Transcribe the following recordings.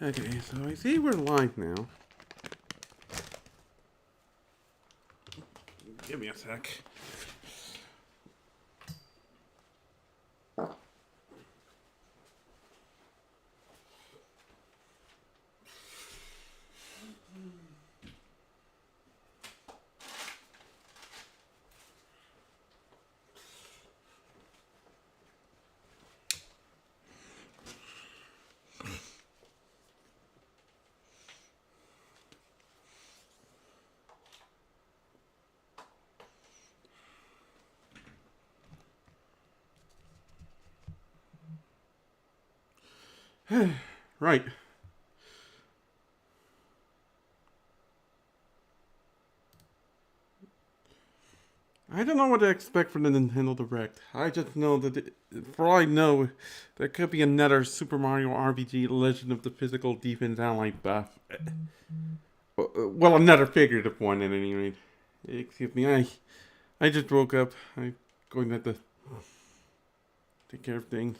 Okay, so I see we're live now. Give me a sec. Right. I don't know what to expect from the Nintendo Direct. I just know that, for all I know, there could be another Super Mario RPG Legend of the Physical Defense Ally buff. Well, another figurative one at any rate. Excuse me, I just woke up. I'm going to have to take care of things.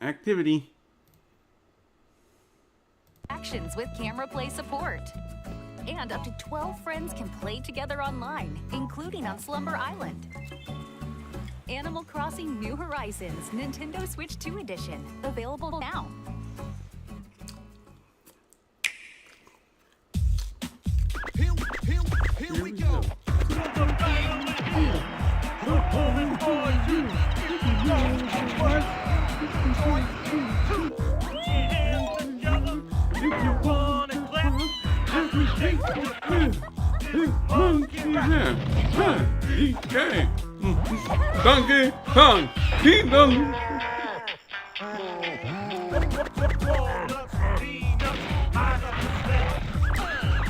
activity. Actions with camera play support. And up to 12 friends can play together online, including on Slumber Island. Animal Crossing New Horizons, Nintendo Switch 2 Edition, available now. Here we go. Donkey Kong Kingdom.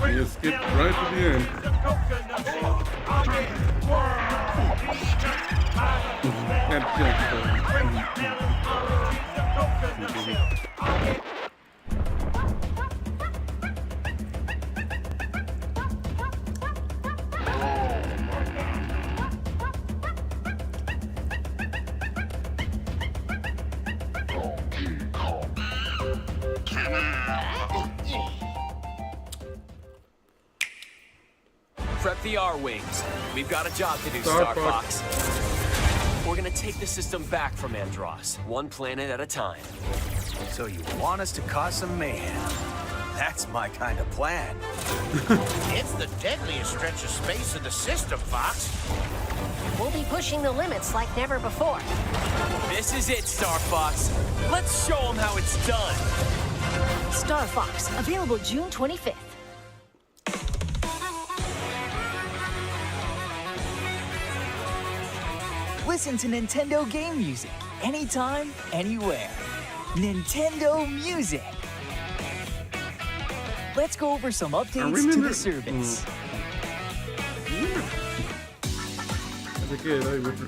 You skipped right to the end. Prep the R-Wings. We've got a job to do, Star Fox. We're gonna take the system back from Andross, one planet at a time. So you want us to cause some mayhem? That's my kind of plan. It's the deadliest stretch of space in the system, Fox. We'll be pushing the limits like never before. This is it, Star Fox. Let's show them how it's done. Star Fox, available June 25th. Listen to Nintendo game music anytime, anywhere. Nintendo Music. Let's go over some updates to the service. As a kid, I was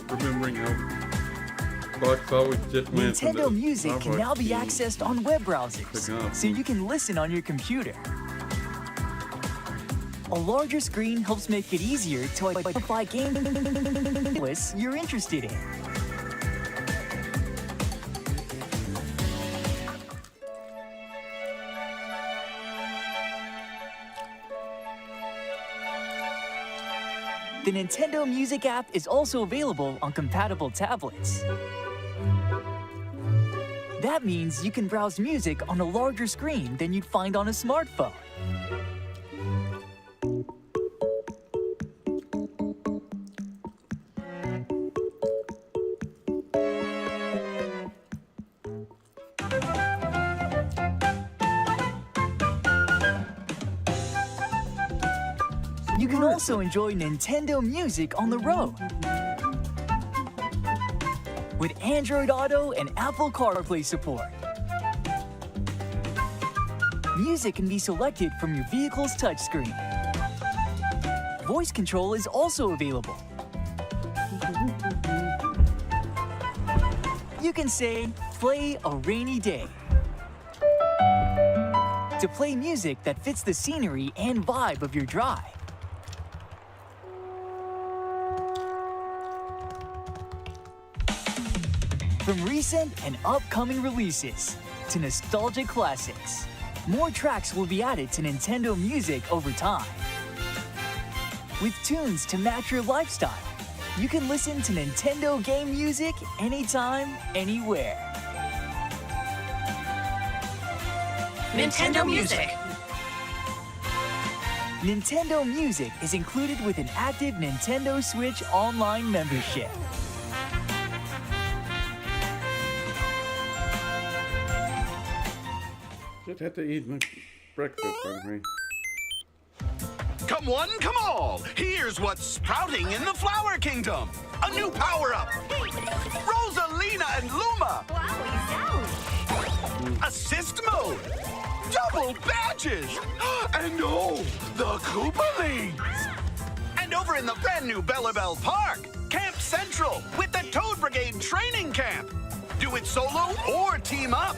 remembering how Fox always just went. Nintendo Music can now be accessed on web browsers, so you can listen on your computer. A larger screen helps make it easier to identify game lists you're interested in. The Nintendo Music app is also available on compatible tablets. That means you can browse music on a larger screen than you'd find on a smartphone. You can also enjoy Nintendo Music on the road. With Android Auto and Apple CarPlay support. Music can be selected from your vehicle's touchscreen. Voice control is also available. You can say, play a rainy day, to play music that fits the scenery and vibe of your drive. From recent and upcoming releases to nostalgic classics, more tracks will be added to Nintendo Music over time. With tunes to match your lifestyle, you can listen to Nintendo game music anytime, anywhere. Nintendo Music. Nintendo Music is included with an active Nintendo Switch Online membership. Just had to eat my breakfast, anyway. Come one, come all. Here's what's sprouting in the Flower Kingdom. A new power-up. Rosalina and Luma. Assist mode. Double badges. And oh, the Koopalings. And over in the brand new Bellabelle Park, Camp Central with the Toad Brigade training camp. Do it solo or team up.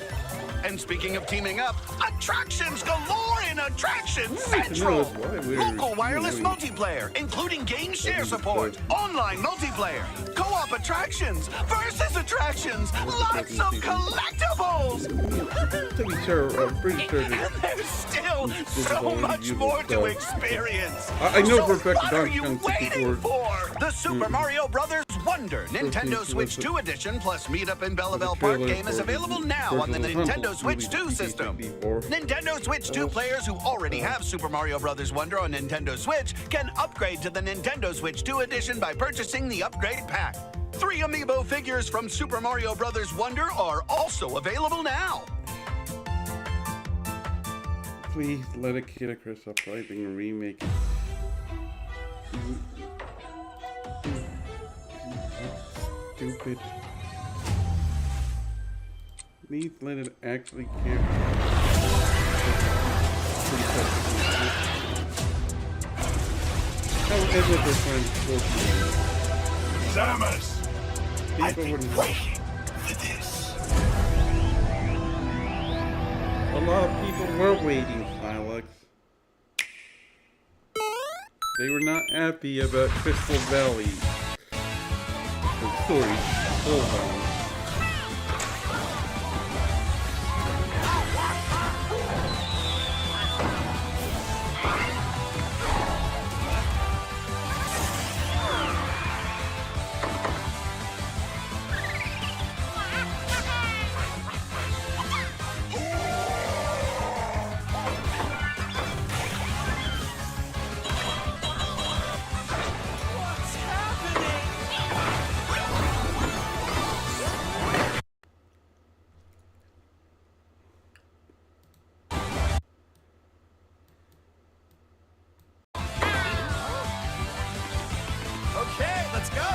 And speaking of teaming up, attractions galore in Attraction Central! Local wireless multiplayer, including game share support, online multiplayer, co-op attractions, versus attractions, lots of collectibles! To be sure, I'm pretty sure And there's still so much more to experience. I know for a So fact what are Donkey you Kong waiting 64 for? The Super Mario Brothers Wonder Nintendo Switch 2 Edition plus Meet Up in Bella Bell Park game is available now on the Nintendo Switch 2 system. Nintendo Switch 2 players who already have Super Mario Brothers Wonder on Nintendo Switch can upgrade to the Nintendo Switch 2 Edition by purchasing the upgrade pack. 3 amiibo figures from Super Mario Brothers Wonder are also available now. Please let a Kid Icarus Uprising remake. Stupid. Please let it actually care. However, they're trying to force me. Samus! People wouldn't. Waiting for this. A lot of people were waiting, Silex. They were not happy about Crystal Valley. Sorry, Soul Valley. Okay, let's go.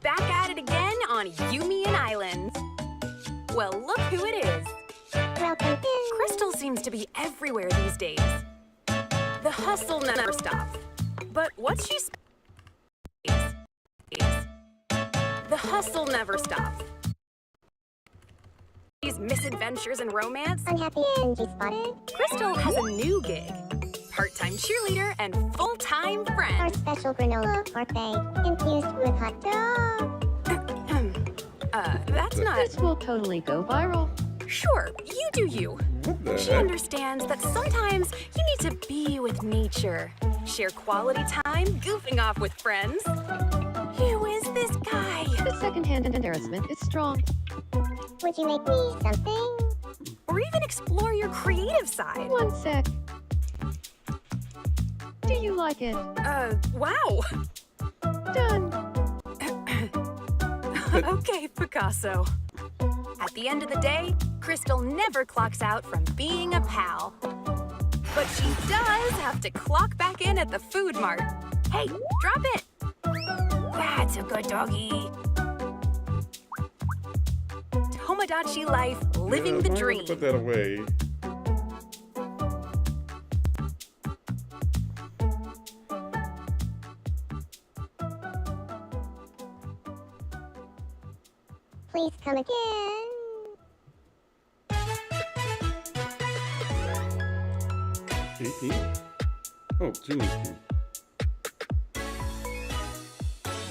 Back at it again on Yumian Islands. Well, look who it is. Crystal seems to be everywhere these days. The hustle never stops. But what's she... The hustle never stops. These misadventures and romance. Unhappy NG spotted. Crystal has a new gig. Part-time cheerleader and full-time Our friend. special granola parfait infused with hot dog. That's not... This will totally go viral. Sure, you do you. What the She heck? understands that sometimes you need to be with nature. Share quality time, goofing off with friends. Who is this guy? The second-hand embarrassment is strong. Would you make me something? Or even explore your creative side. One sec. Do you like it? Wow. Done. Okay, Picasso. At the end of the day, Crystal never clocks out from being a pal. But she does have to clock back in at the food mart. Hey, drop it! That's a good doggy. Tomodachi life, living the Why would I dream. Put that away. Please come again. JT? Oh, Jimmy's team.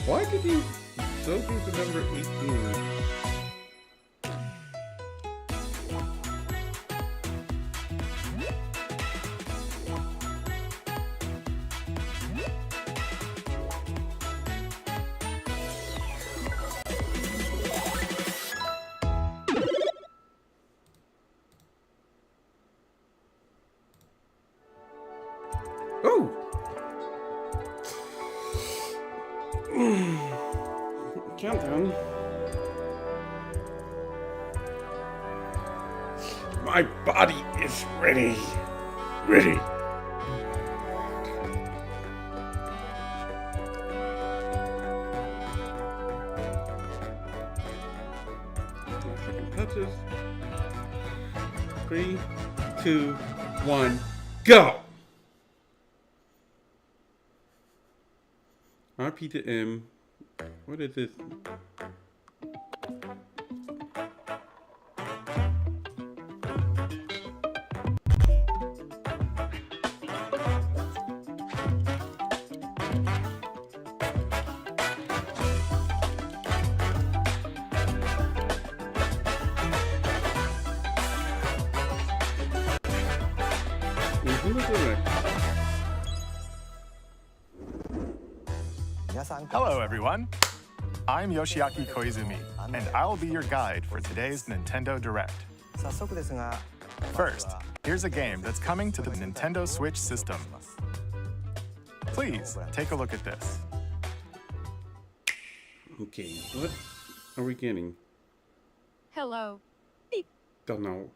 Why did you go to the number 18? Oh! Countdown. My body is ready. Ready. Second touches. 3, 2, 1, go! RP to M. What is this? Hello, everyone. I'm Yoshiaki Koizumi, and I'll be your guide for today's Nintendo Direct. First, here's a game that's coming to the Nintendo Switch system. Please take a look at this. Okay, what are we getting? Hello. Don't know.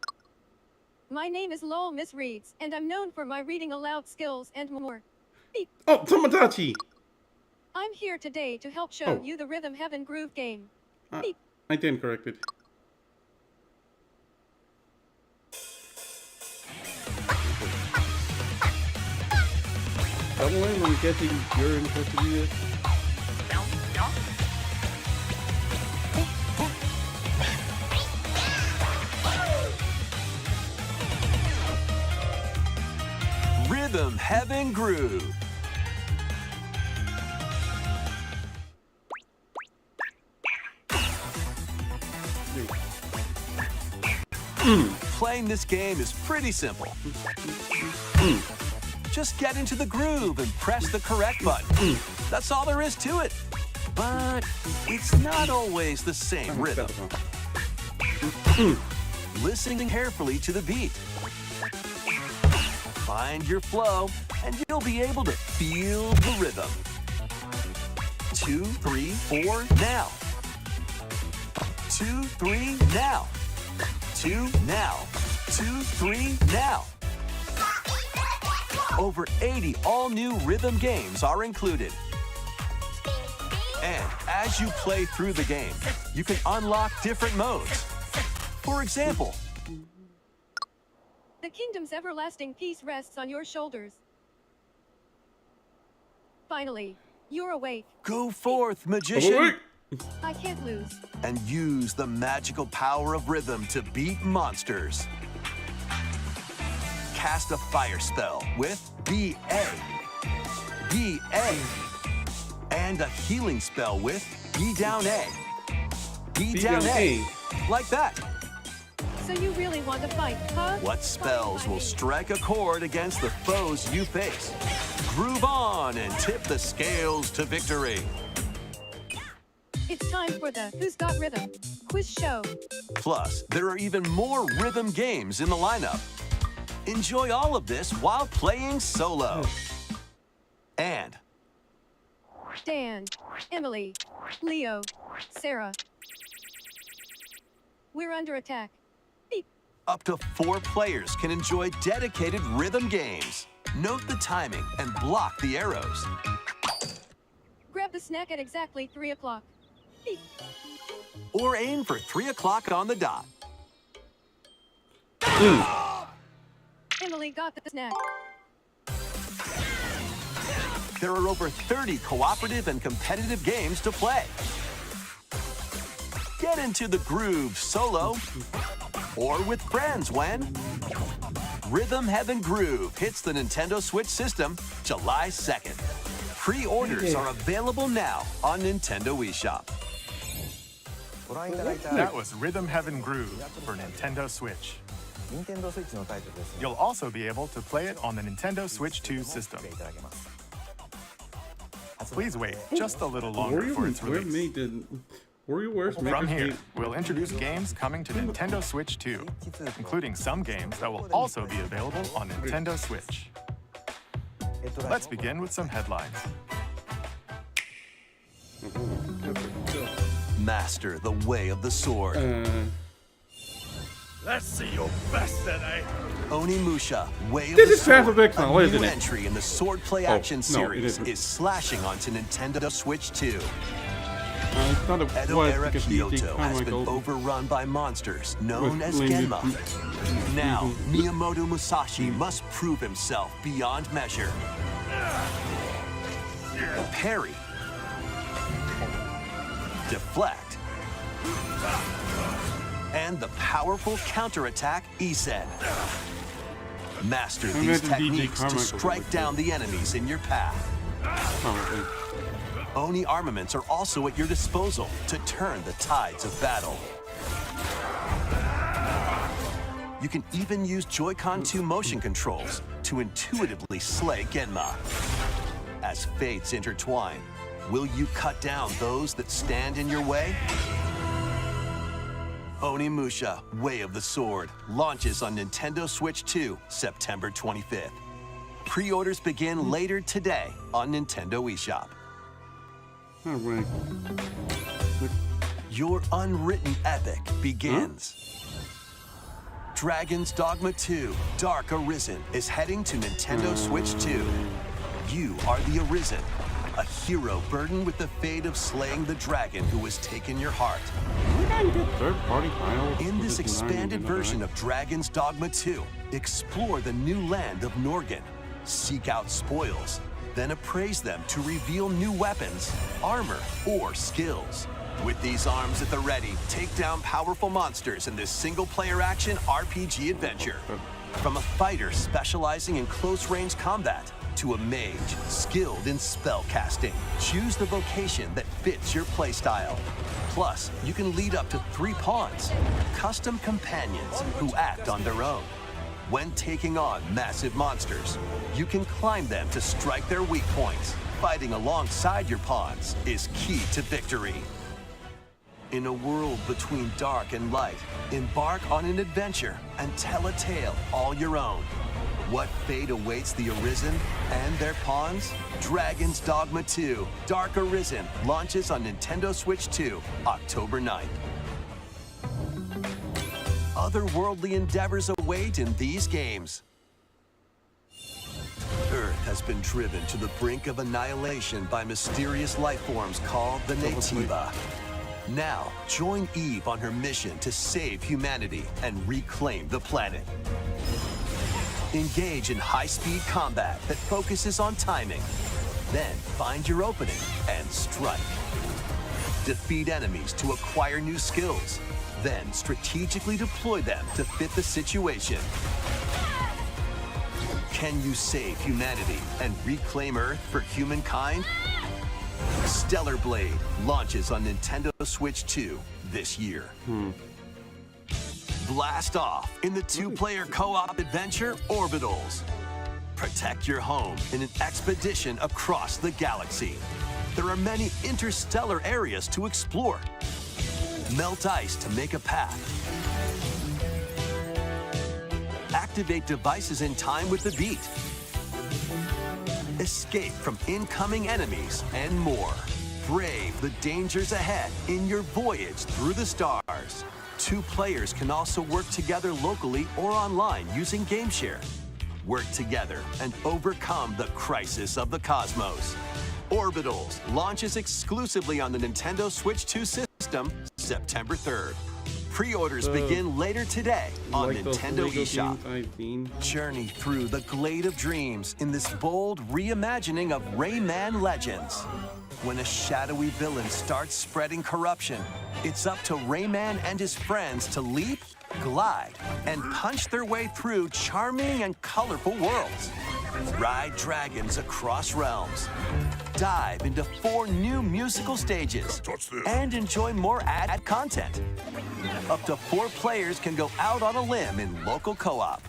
My name is Lowell Miss Reeds, and I'm known for my reading aloud skills and more. Oh, Tomodachi! I'm here today to help show you the Rhythm Heaven Groove game. I didn't correct it. Someone, I'm guessing you're interested in this. Rhythm Heaven Groove. Playing this game is pretty simple. Just get into the groove and press the correct button. That's all there is to it. But it's not always the same rhythm. Listen carefully to the beat. Find your flow, and you'll be able to feel the rhythm. 2, 3, 4, now. 2, 3, now. 2, now. 2, 3, now. Over 80 all-new rhythm games are included. And as you play through the game, you can unlock different modes. For example, The kingdom's everlasting peace rests on your shoulders. Finally, you're awake. go forth, magician, I can't lose. and use the magical power of rhythm to beat monsters. Cast a fire spell with BA, BA, and a healing spell with B down A, B down A, like that. So you really want to fight, huh? What spells will strike a chord against the foes you face? Groove on and tip the scales to victory. It's time for the Who's Got Rhythm quiz show. Plus, there are even more rhythm games in the lineup. Enjoy all of this while playing solo. And Dan, Emily, Leo, Sarah. We're under attack. up to 4 players can enjoy dedicated rhythm games. Note the timing and block the arrows. Grab the snack at exactly 3 o'clock. Or aim for 3 o'clock on the dot. Emily got the snack. There are over 30 cooperative and competitive games to play. Get into the groove solo or with friends when Rhythm Heaven Groove hits the Nintendo Switch system July 2nd. Pre-orders are available now on Nintendo eShop. That was Rhythm Heaven Groove for Nintendo Switch. You'll also be able to play it on the Nintendo Switch 2 system. Please wait just a little longer for its release. From here, we'll introduce games coming to Nintendo Switch 2, including some games that will also be available on Nintendo Switch. Let's begin with some headlines. Master the way of the sword. Let's see your best today. Onimusha, Way of This the is Path Sword. of Exile, A isn't new it? entry in the Swordplay Oh, action no, it series isn't. is slashing onto Nintendo Switch 2. I thought it Edo was era because Kyoto DJ has been Comical overrun by monsters known with as limited- Genma. Now, Miyamoto Musashi must prove himself beyond measure. Parry. Deflect. And the powerful counterattack Isen. Master I these imagine DJ techniques to Carmichael strike would down the enemies in your path. Probably. Oni armaments are also at your disposal to turn the tides of battle. You can even use Joy-Con 2 motion controls to intuitively slay Genma. As fates intertwine, will you cut down those that stand in your way? Onimusha, Way of the Sword, launches on Nintendo Switch 2, September 25th. Pre-orders begin later today on Nintendo eShop. Alright. Your unwritten epic begins. Dragon's Dogma 2, Dark Arisen is heading to Nintendo Switch 2. You are the Arisen, a hero burdened with the fate of slaying the dragon who has taken your heart. Third-party files In for this the design expanded and version that. of Dragon's Dogma 2, explore the new land of Norgan, seek out spoils, then appraise them to reveal new weapons, armor, or skills. With these arms at the ready, take down powerful monsters in this single-player action RPG adventure. From a fighter specializing in close-range combat to a mage skilled in spell casting, choose the vocation that fits your playstyle. Plus, you can lead up to 3 pawns, custom companions who act on their own. When taking on massive monsters, you can climb them to strike their weak points. Fighting alongside your pawns is key to victory. In a world between dark and light, embark on an adventure and tell a tale all your own. What fate awaits the Arisen and their pawns? Dragon's Dogma 2, Dark Arisen, launches on Nintendo Switch 2, October 9th. Otherworldly endeavors await in these games. Earth has been driven to the brink of annihilation by mysterious life forms called the Nativa. Now, join Eve on her mission to save humanity and reclaim the planet. Engage in high-speed combat that focuses on timing. Then find your opening and strike. Defeat enemies to acquire new skills. Then strategically deploy them to fit the situation. Can you save humanity and reclaim Earth for humankind? Stellar Blade launches on Nintendo Switch 2 this year. Blast off in the 2-player co-op adventure Orbitals. Protect your home in an expedition across the galaxy. There are many interstellar areas to explore. Melt ice to make a path. Activate devices in time with the beat. Escape from incoming enemies and more. Brave the dangers ahead in your voyage through the stars. 2 players can also work together locally or online using GameShare. Work together and overcome the crisis of the cosmos. Orbitals launches exclusively on the Nintendo Switch 2 system September 3rd. Pre-orders begin later today on Like those Nintendo Lego eShop. games I've seen. Journey through the Glade of Dreams in this bold reimagining of Rayman Legends. When a shadowy villain starts spreading corruption, it's up to Rayman and his friends to leap, glide, and punch their way through charming and colorful worlds. Ride dragons across realms. Dive into 4 new musical stages. And enjoy more ad content. Up to 4 players can go out on a limb in local co-op.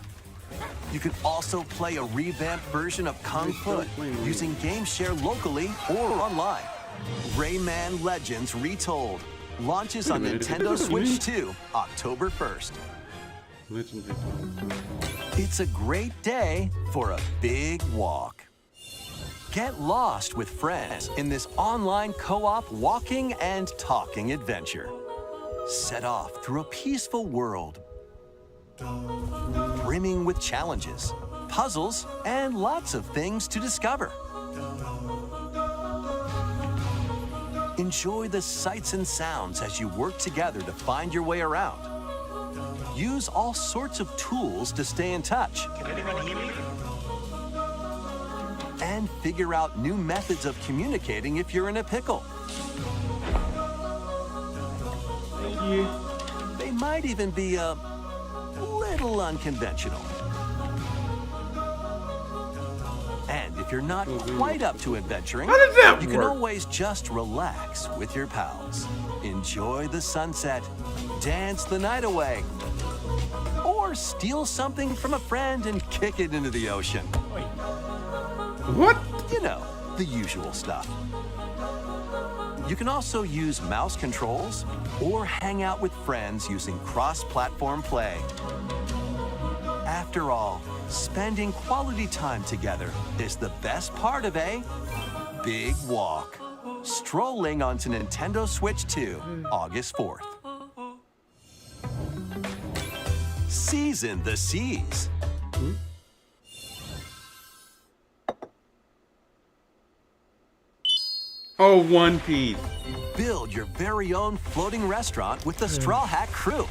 You can also play a revamped version of Kung Fu using GameShare locally or online. Rayman Legends Retold launches on Nintendo Switch 2, October 1st. It's a great day for a big walk. Get lost with friends in this online co-op walking and talking adventure. Set off through a peaceful world, brimming with challenges, puzzles, and lots of things to discover. Enjoy the sights and sounds as you work together to find your way around. Use all sorts of tools to stay in touch. And figure out new methods of communicating if you're in a pickle. They might even be a little unconventional. And if you're not quite up to adventuring, you can always just relax with your pals. Enjoy the sunset, dance the night away, or steal something from a friend and kick it into the ocean. What? You know, the usual stuff. You can also use mouse controls or hang out with friends using cross-platform play. After all, spending quality time together is the best part of a big walk. Strolling onto Nintendo Switch 2, August 4th. Season the Seas. Oh, One Piece. Build your very own floating restaurant with the Straw Hat crew.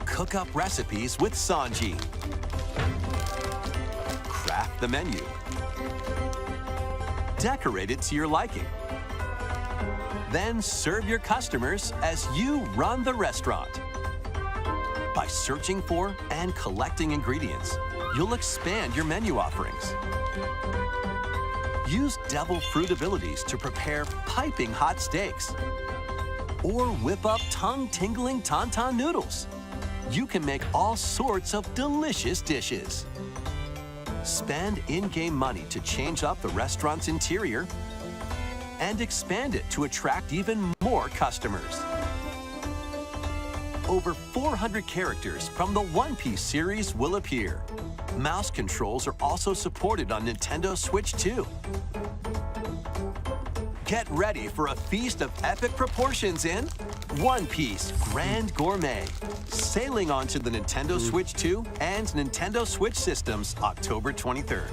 Cook up recipes with Sanji. Craft the menu. Decorate it to your liking. Then serve your customers as you run the restaurant. By searching for and collecting ingredients, you'll expand your menu offerings. Use devil fruit abilities to prepare piping hot steaks. Or whip up tongue-tingling tauntaun noodles. You can make all sorts of delicious dishes. Spend in-game money to change up the restaurant's interior and expand it to attract even more customers. Over 400 characters from the One Piece series will appear. Mouse controls are also supported on Nintendo Switch 2. Get ready for a feast of epic proportions in One Piece Grand Gourmet, sailing onto the Nintendo Switch 2 and Nintendo Switch systems October 23rd.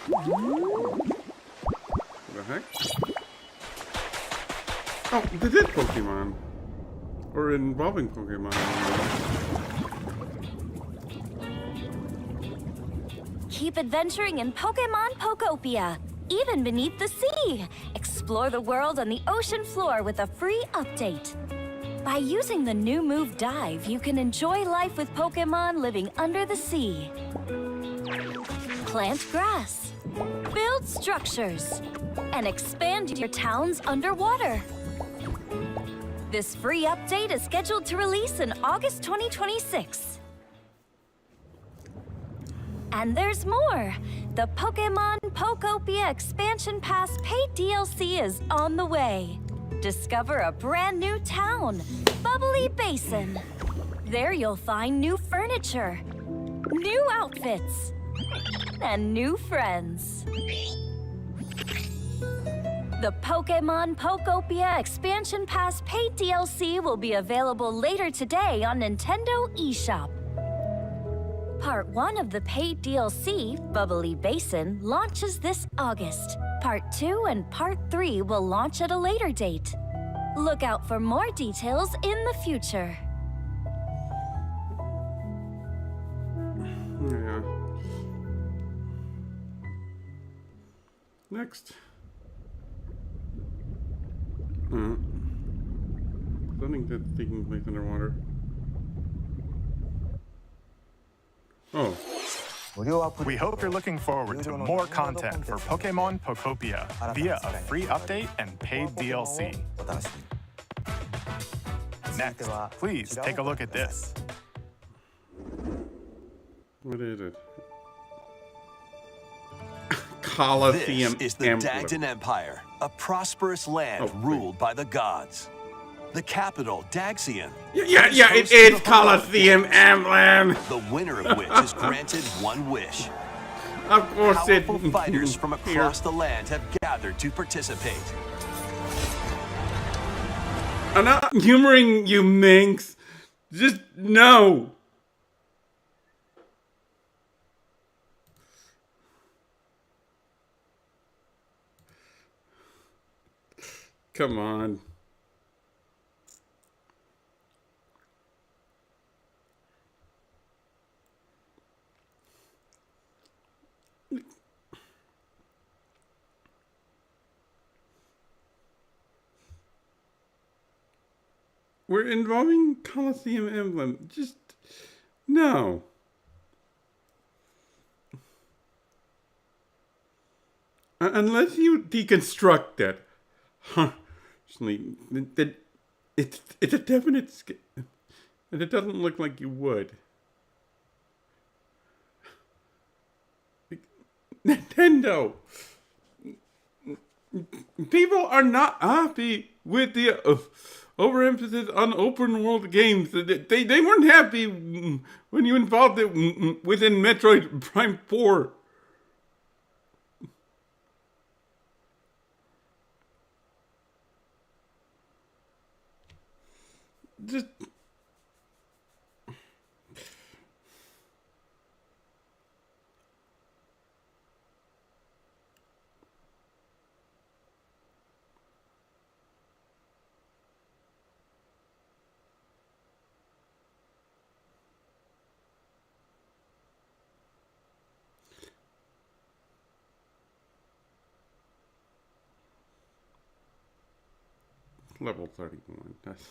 What the heck? Oh, they did Pokemon. Or involving Pokemon. Keep adventuring in Pokemon Pokopia, even beneath the sea. Explore the world on the ocean floor with a free update. By using the new move Dive, you can enjoy life with Pokemon living under the sea. Plant grass, build structures, and expand your towns underwater. This free update is scheduled to release in August 2026. And there's more! The Pokemon Pokopia Expansion Pass paid DLC is on the way. Discover a brand new town, Bubbly Basin. There you'll find new furniture, new outfits, and new friends. The Pokemon Pokopia Expansion Pass paid DLC will be available later today on Nintendo eShop. Part 1 of the paid DLC, Bubbly Basin, launches this August. Part 2 and Part 3 will launch at a later date. Look out for more details in the future. Yeah. Next. Something that's taking place underwater. Oh. We hope you're looking forward to more content for Pokemon Pokopia via a free update and paid DLC. Next, please take a look at this. What is it? Colosseum This is the Emblem. Dagdan Empire, a prosperous land ruled by the gods. The capital, Daxian. Yeah, it is Colosseum Emblem. The winner of which is granted one wish. Of course it. Powerful fighters from across the land have gathered to participate. I'm not humoring you, Minx. Just no. Come on. We're involving Colosseum Emblem. Just no. Unless you deconstruct that. Huh. It's a definite skip. And it doesn't look like you would. Nintendo. People are not happy with the overemphasis on open world games. They weren't happy when you involved it within Metroid Prime 4. Just level 31. That's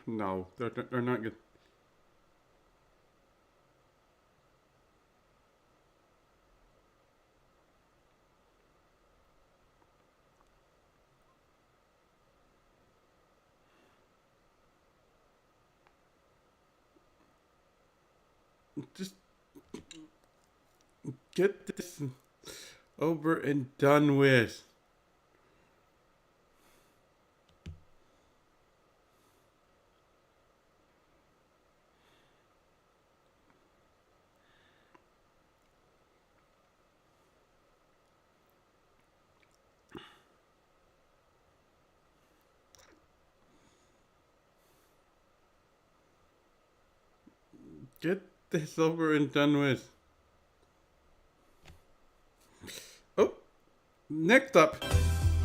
no, they're not good. Just get this over and done with. Get this over and done with. Oh, next up.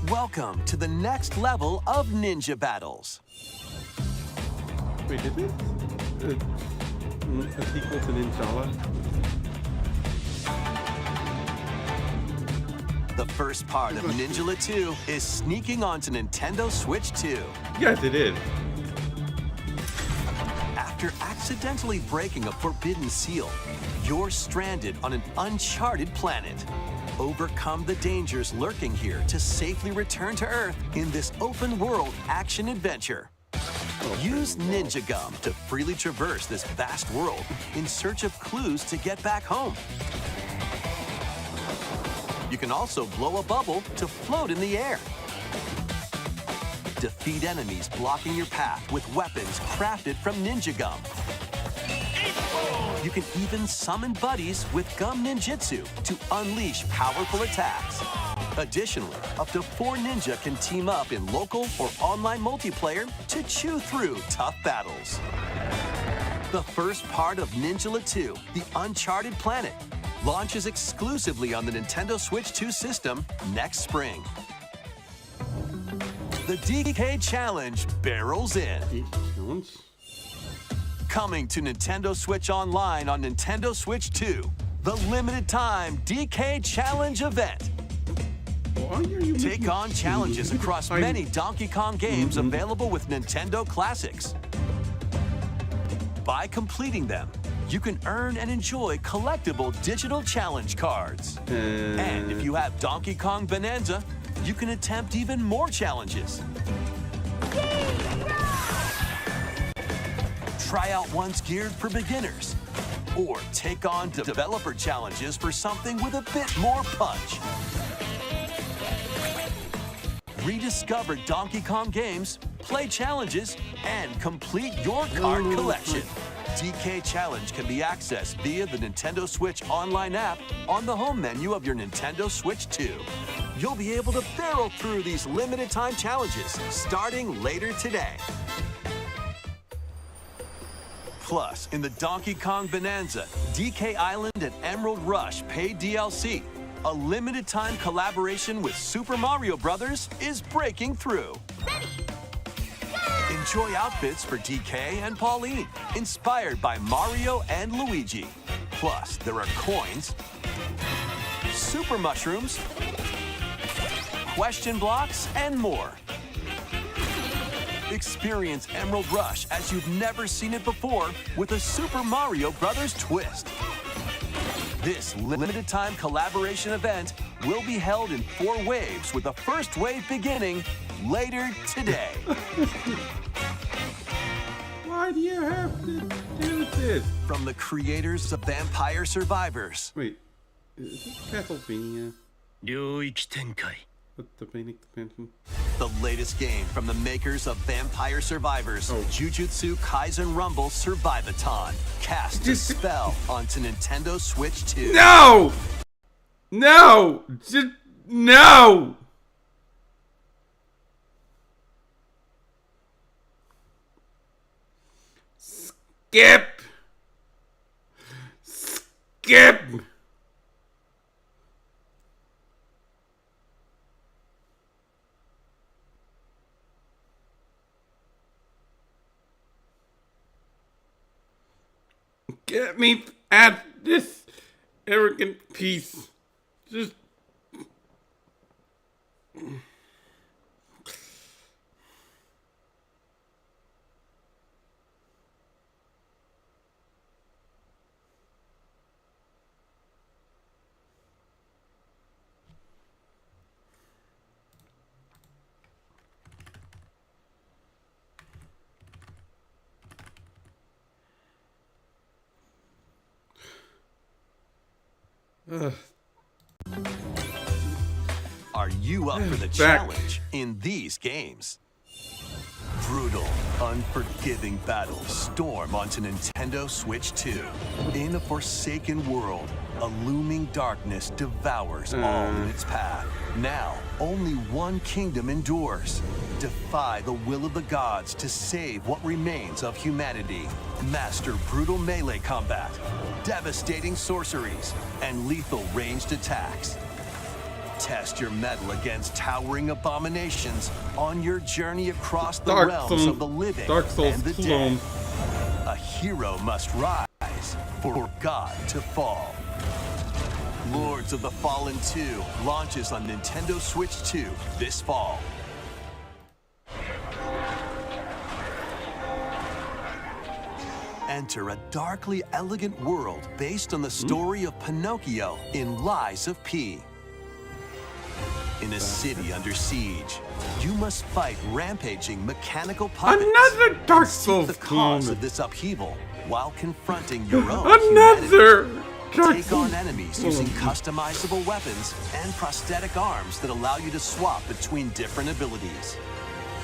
Welcome to the next level of ninja battles. Wait, is this a sequel to Ninjala? The first part of Ninjala 2 is sneaking onto Nintendo Switch 2. Yes, it is. After accidentally breaking a forbidden seal, you're stranded on an uncharted planet. Overcome the dangers lurking here to safely return to Earth in this open-world action-adventure. Use Ninja Gum to freely traverse this vast world in search of clues to get back home. You can also blow a bubble to float in the air. Defeat enemies blocking your path with weapons crafted from Ninja Gum. You can even summon buddies with Gum Ninjutsu to unleash powerful attacks. Additionally, up to 4 ninja can team up in local or online multiplayer to chew through tough battles. The first part of Ninjala 2, The Uncharted Planet, launches exclusively on the Nintendo Switch 2 system next spring. The DK Challenge barrels in. Coming to Nintendo Switch Online on Nintendo Switch 2, the limited time DK Challenge event. Take on challenges across many Donkey Kong games available with Nintendo Classics. By completing them, you can earn and enjoy collectible digital challenge cards. And if you have Donkey Kong Bonanza, you can attempt even more challenges. Try out ones geared for beginners, or take on developer challenges for something with a bit more punch. Rediscover Donkey Kong games, play challenges, and complete your card collection. DK Challenge can be accessed via the Nintendo Switch online app on the home menu of your Nintendo Switch 2. You'll be able to barrel through these limited time challenges starting later today. Plus, in the Donkey Kong Bonanza, DK Island and Emerald Rush paid DLC, a limited time collaboration with Super Mario Bros. Is breaking through. Enjoy outfits for DK and Pauline, inspired by Mario and Luigi. Plus, there are coins, super mushrooms, question blocks, and more. Experience Emerald Rush as you've never seen it before with a Super Mario Bros. Twist. This limited time collaboration event will be held in 4 waves, with the first wave beginning later today. Why do you have to do this? From the creators of Vampire Survivors. Wait, is this Castlevania? The main expansion. The latest game from the makers of Vampire Survivors, Jujutsu Kaisen Rumble Survivathon. Cast a spell onto Nintendo Switch 2. No! No! Just no! Skip! Skip! Get me at this arrogant piece. Just... Are you up for the challenge in these games? Brutal, unforgiving battles storm onto Nintendo Switch 2. In a forsaken world, a looming darkness devours all in its path. Now, only one kingdom endures. Defy the will of the gods to save what remains of humanity. Master brutal melee combat, devastating sorceries, and lethal ranged attacks. Test your mettle against towering abominations on your journey across the realms of the living and the dead. A hero must rise for God to fall. Lords of the Fallen 2 launches on Nintendo Switch 2 this fall. Enter a darkly elegant world based on the story of Pinocchio in Lies of P. In a city under siege, you must fight rampaging mechanical puppets. Another Dark Souls the cause of this upheaval while confronting your own Another humanity. Dark Take Souls. on enemies using customizable weapons and prosthetic arms that allow you to swap between different abilities.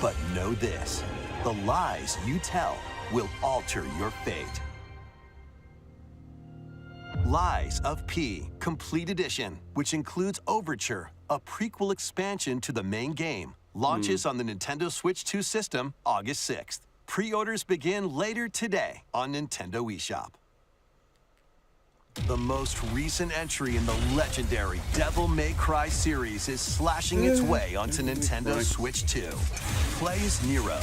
But know this, the lies you tell will alter your fate. Lies of P Complete Edition, which includes Overture, a prequel expansion to the main game, launches on the Nintendo Switch 2 system August 6th. Pre-orders begin later today on Nintendo eShop. The most recent entry in the legendary Devil May Cry series is slashing its way onto Nintendo Switch 2. Play as Nero,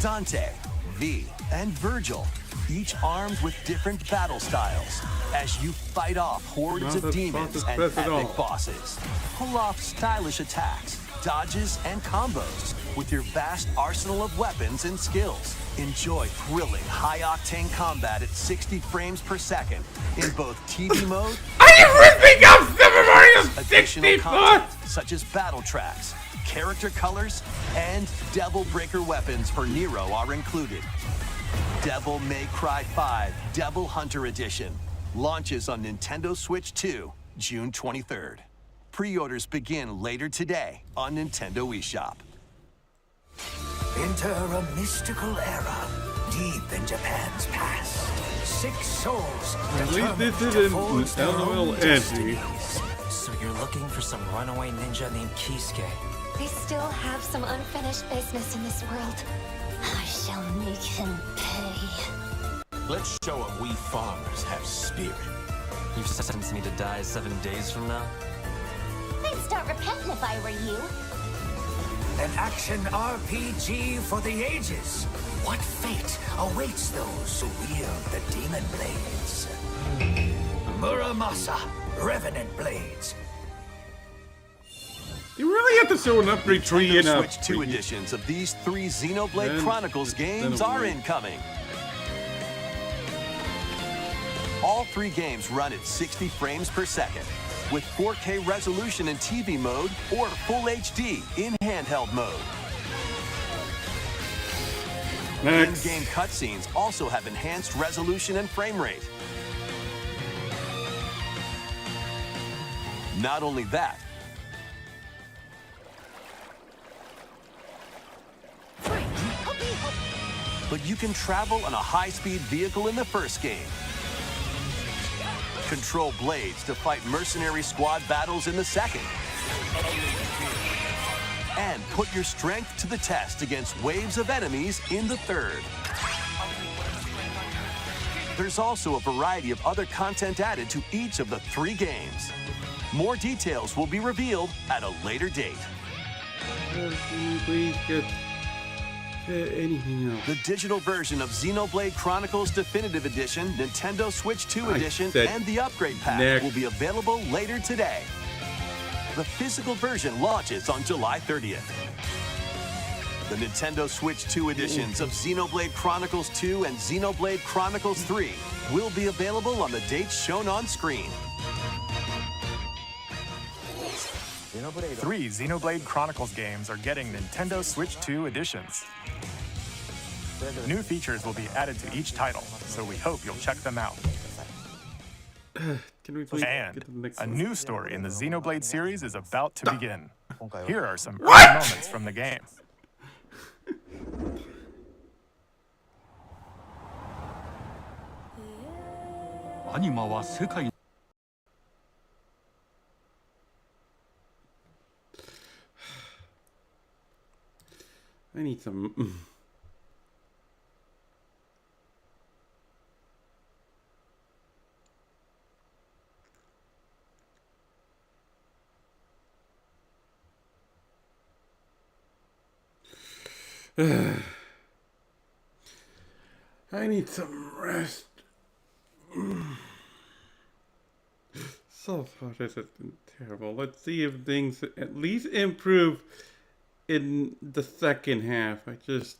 Dante, V, and Virgil, each armed with different battle styles, as you fight off hordes of demons and epic bosses. Pull off stylish attacks, dodges, and combos with your vast arsenal of weapons and skills. Enjoy thrilling, high-octane combat at 60 frames per second in both TV mode and additional content such as battle tracks, character colors, and Devil Breaker weapons for Nero are included. Devil May Cry 5 Devil Hunter Edition launches on Nintendo Switch 2, June 23rd. Pre-orders begin later today on Nintendo eShop. Enter a mystical era deep in Japan's past. 6 souls at least this isn't LOL Edgy. So you're looking for some runaway ninja named Kisuke. I still have some unfinished business in this world. I shall make him pay. Let's show him we farmers have spirit. You've sentenced me to die 7 days from now? I'd start repenting if I were you. An action RPG for the ages. What fate awaits those who wield the demon blades? Muramasa, Revenant Blades. You really have to show an upgrade tree in a Switch 2 editions of these 3 Xenoblade Chronicles games are incoming. All 3 games run at 60 frames per second, with 4K resolution in TV mode or Full HD in handheld mode. In-game cutscenes also have enhanced resolution and frame rate. Not only that, but you can travel on a high-speed vehicle in the first game. Control blades to fight mercenary squad battles in the second. And put your strength to the test against waves of enemies in the third. There's also a variety of other content added to each of the 3 games. More details will be revealed at a later date. Please get anything else. The digital version of Xenoblade Chronicles Definitive Edition, Nintendo Switch 2 Edition, and the upgrade pack will be available later today. The physical version launches on July 30th. The Nintendo Switch 2 editions of Xenoblade Chronicles 2 and Xenoblade Chronicles 3 will be available on the dates shown on screen. 3 Xenoblade Chronicles games are getting Nintendo Switch 2 editions. New features will be added to each title, so we hope you'll check them out. Can we please and get to the next a one? new story in the Xenoblade series is about to begin. Here are some early moments from the game. I need some. I need some rest. So far, this has been terrible. Let's see if things at least improve in the second half. I just...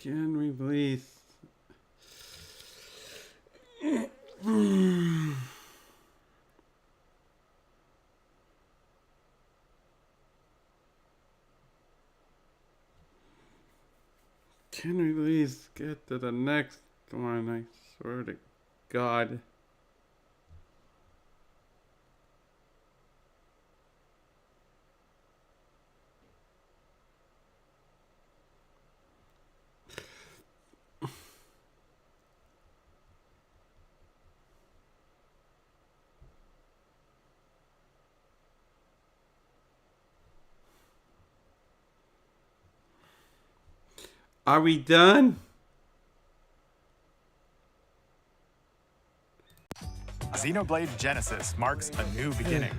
Can we please? Can we please get to the next one? I swear to God. Are we done? Xenoblade Genesis marks a new beginning.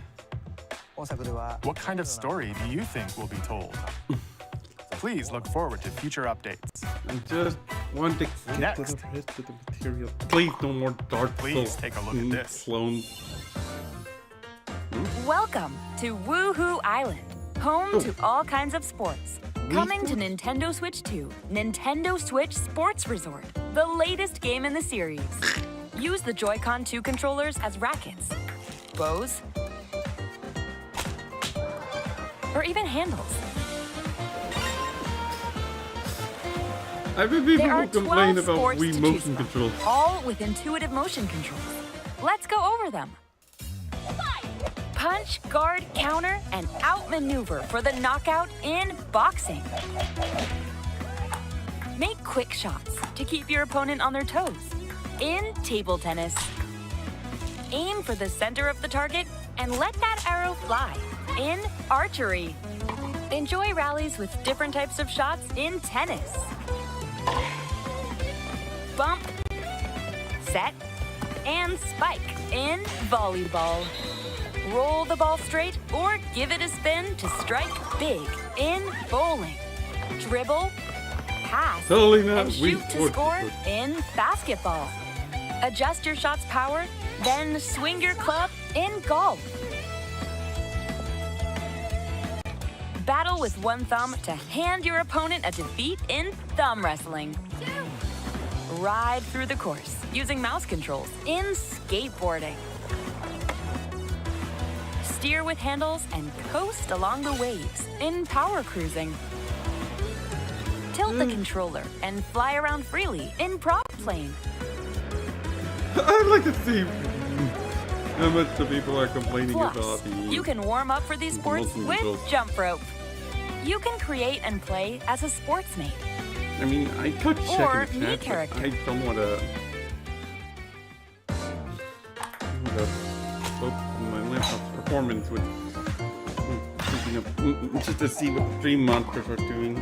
What kind of story do you think will be told? Please look forward to future updates. I just want to get Next. to the rest of the material. Please, no more Dark Souls. Please take a look at this. Clones. Welcome to Woohoo Island, home to all kinds of sports. Coming to Nintendo Switch 2, Nintendo Switch Sports Resort, the latest game in the series. Use the Joy-Con 2 controllers as rackets, bows, or even handles. I've been people There who are 12 complain about sports Wii to motion choose from, controls. all with intuitive motion controls. Let's go over them. Punch, guard, counter, and outmaneuver for the knockout in boxing. Make quick shots to keep your opponent on their toes. In table tennis, aim for the center of the target and let that arrow fly. In archery, enjoy rallies with different types of shots in tennis. Bump, set, and spike in volleyball. Roll the ball straight or give it a spin to strike big in bowling. Dribble, pass, Totally not and shoot Wii to Sports score Resort. in basketball. Adjust your shot's power, then swing your club in golf. Battle with one thumb to hand your opponent a defeat in thumb wrestling. Ride through the course using mouse controls in skateboarding. Steer with handles and coast along the waves in power cruising. Tilt the controller and fly around freely in prop plane. I'd like to see how much the people are complaining Plus, about the you can warm up for these sports motion with controls. jump rope. You can create and play as a sportsmate. I mean, I could check Or in me chat, character. but I don't want to. My laptop's performance with keeping up, just to see what the Dream Monsters are doing.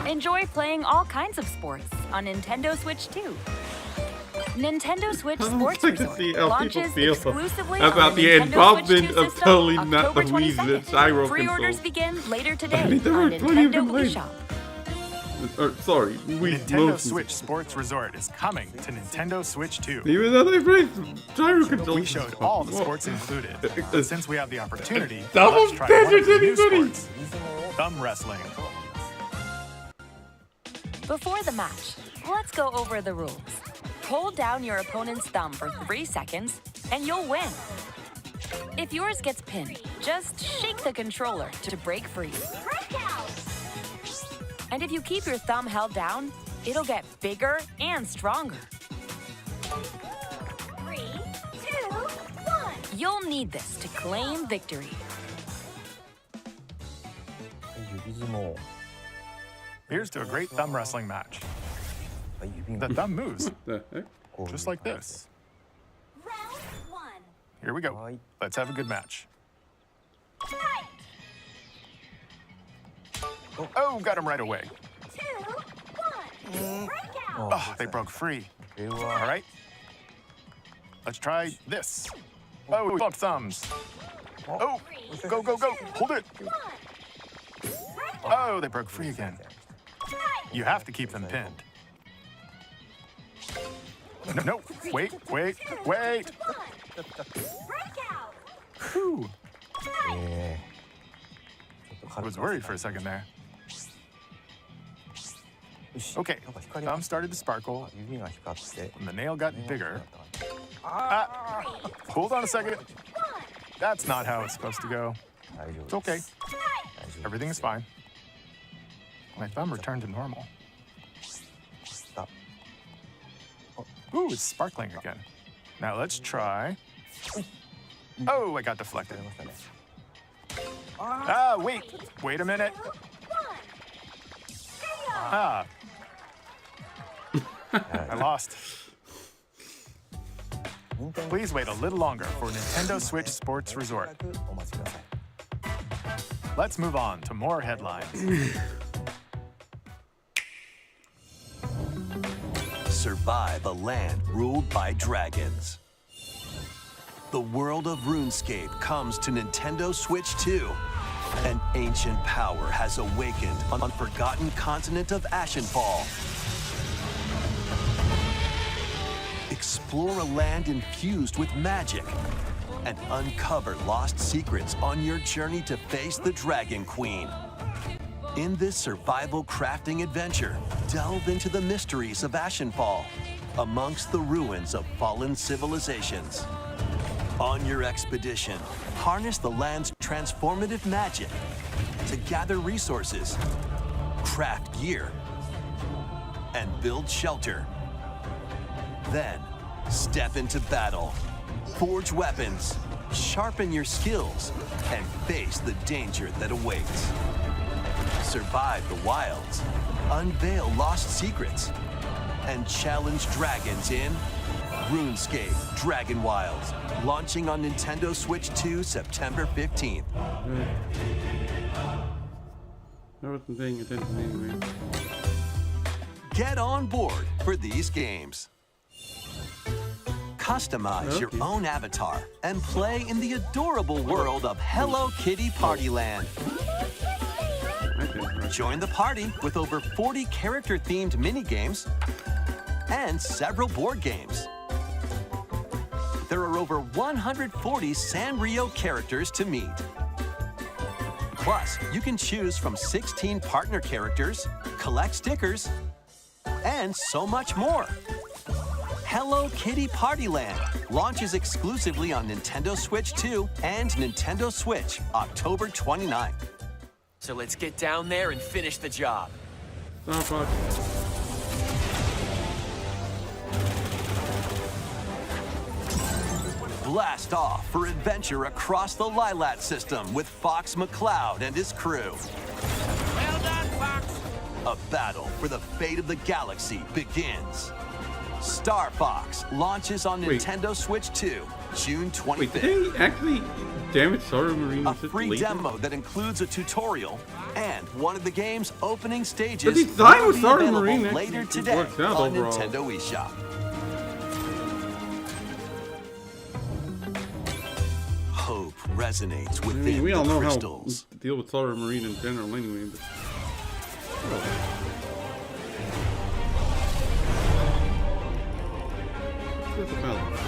Enjoy playing all kinds of sports on Nintendo Switch 2. Nintendo Switch Sports I'd like to Resort see how people launches feel exclusively about on the Nintendo involvement Switch 2 of system totally not the October Wii, the 22nd. gyro Pre-orders controls. begin later today I mean, there on were plenty of Nintendo complaints. eShop. Or, sorry, Wii Nintendo motion. Switch Sports Resort is coming to Nintendo Switch 2. Even though they raised gyro controls. We showed all the sports included, but since we have the opportunity, Double let's try one of digits, the new anybody? sports, thumb wrestling. Before the match, let's go over the rules. Hold down your opponent's thumb for 3 seconds, and you'll win. If yours gets pinned, just shake the controller to break free. And if you keep your thumb held down, it'll get bigger and stronger. 3, 2, 1. You'll need this to claim victory. Here's to a great thumb wrestling match. The thumb moves, The heck? just like this. Round 1. Here we go. Let's have a good match. Oh, got him right away. 2, 1. Breakout. Oh, they broke free. All right. Let's try this. Oh, bump thumbs. Oh, go, go, go. Hold it. Oh, they broke free again. You have to keep them pinned. No, no, wait, wait, wait. Breakout. Whew. I was worried for a second there. Okay, thumb started to sparkle, and the nail got bigger. Hold on a second. That's not how it's supposed to go. It's okay. Everything is fine. My thumb returned to normal. Ooh, it's sparkling again. Now let's try. Oh, I got deflected. Wait a minute. I lost. Please wait a little longer for Nintendo Switch Sports Resort. Let's move on to more headlines. Survive a land ruled by dragons. The world of RuneScape comes to Nintendo Switch 2. An ancient power has awakened on the forgotten continent of Ashenfall. Explore a land infused with magic and uncover lost secrets on your journey to face the Dragon Queen. In this survival crafting adventure, delve into the mysteries of Ashenfall, amongst the ruins of fallen civilizations. On your expedition, harness the land's transformative magic to gather resources, craft gear, and build shelter. Then, step into battle, forge weapons, sharpen your skills, and face the danger that awaits. Survive the wilds, unveil lost secrets, and challenge dragons in RuneScape Dragon Wilds, launching on Nintendo Switch 2 September 15th. I wasn't paying attention anyway. Get on board for these games. Customize your own avatar and play in the adorable world of Hello Kitty Party Land. Join the party with over 40 character-themed mini-games and several board games. There are over 140 Sanrio characters to meet. Plus, you can choose from 16 partner characters, collect stickers, and so much more. Hello Kitty Party Land launches exclusively on Nintendo Switch 2 and Nintendo Switch October 29th. So let's get down there and finish the job. Blast off for adventure across the Lilat system with Fox McCloud and his crew. Well done, Fox. A battle for the fate of the galaxy begins. Star Fox launches on Nintendo Switch 2, June 25th. Wait, did they actually damage Solar Marine? A free demo that includes a tutorial and one of the game's opening stages the design will of be Solar available Marine later actually today works out on overall. Nintendo eShop. Hope resonates within we all the know crystals. how to deal with Solar Marine in general anyway. But... Where's the balance?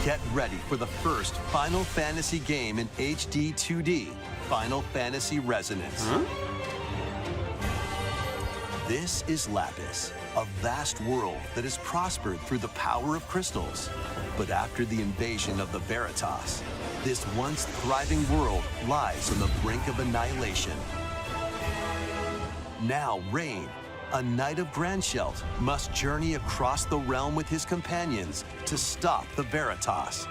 Get ready for the first Final Fantasy game in HD 2D, Final Fantasy Resonance. Huh? This is Lapis, a vast world that has prospered through the power of crystals. But after the invasion of the Veritas, this once thriving world lies on the brink of annihilation. Now Rain, a knight of Grandshelt, must journey across the realm with his companions to stop the Veritas.